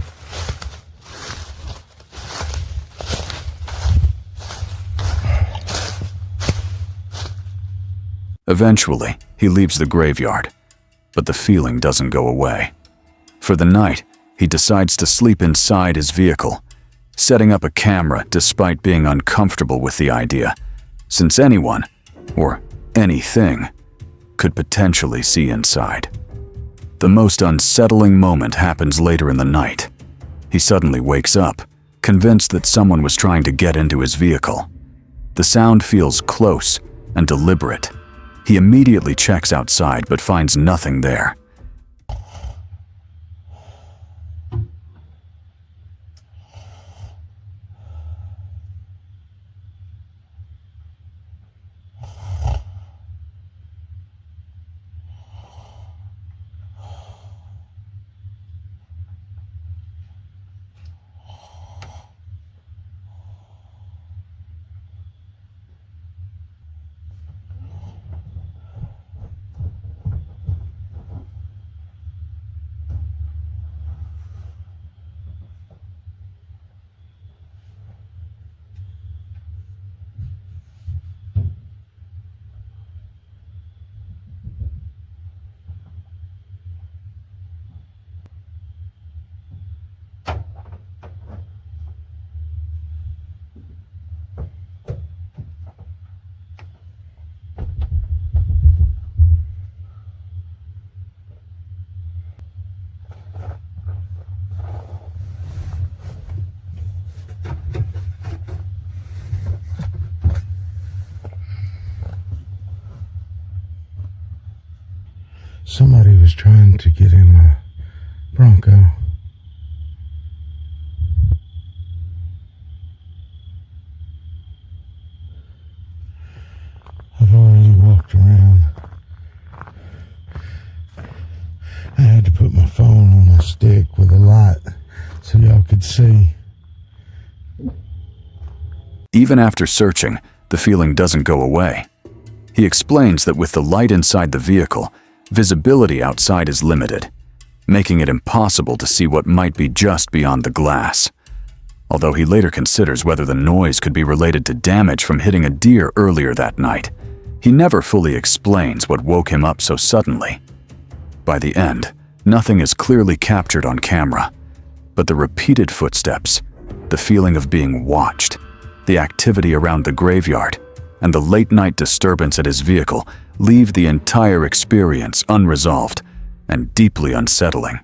[SPEAKER 4] Eventually, he leaves the graveyard, but the feeling doesn't go away. For the night, he decides to sleep inside his vehicle, setting up a camera despite being uncomfortable with the idea, since anyone, or anything, could potentially see inside. The most unsettling moment happens later in the night. He suddenly wakes up, convinced that someone was trying to get into his vehicle. The sound feels close and deliberate. He immediately checks outside but finds nothing there.
[SPEAKER 19] Somebody was trying to get in my Bronco. I've already walked around. I had to put my phone on my stick with a light so y'all could see.
[SPEAKER 4] Even after searching, the feeling doesn't go away. He explains that with the light inside the vehicle, visibility outside is limited, making it impossible to see what might be just beyond the glass. Although he later considers whether the noise could be related to damage from hitting a deer earlier that night, he never fully explains what woke him up so suddenly. By the end, nothing is clearly captured on camera, but the repeated footsteps, the feeling of being watched, the activity around the graveyard, and the late-night disturbance at his vehicle leave the entire experience unresolved and deeply unsettling.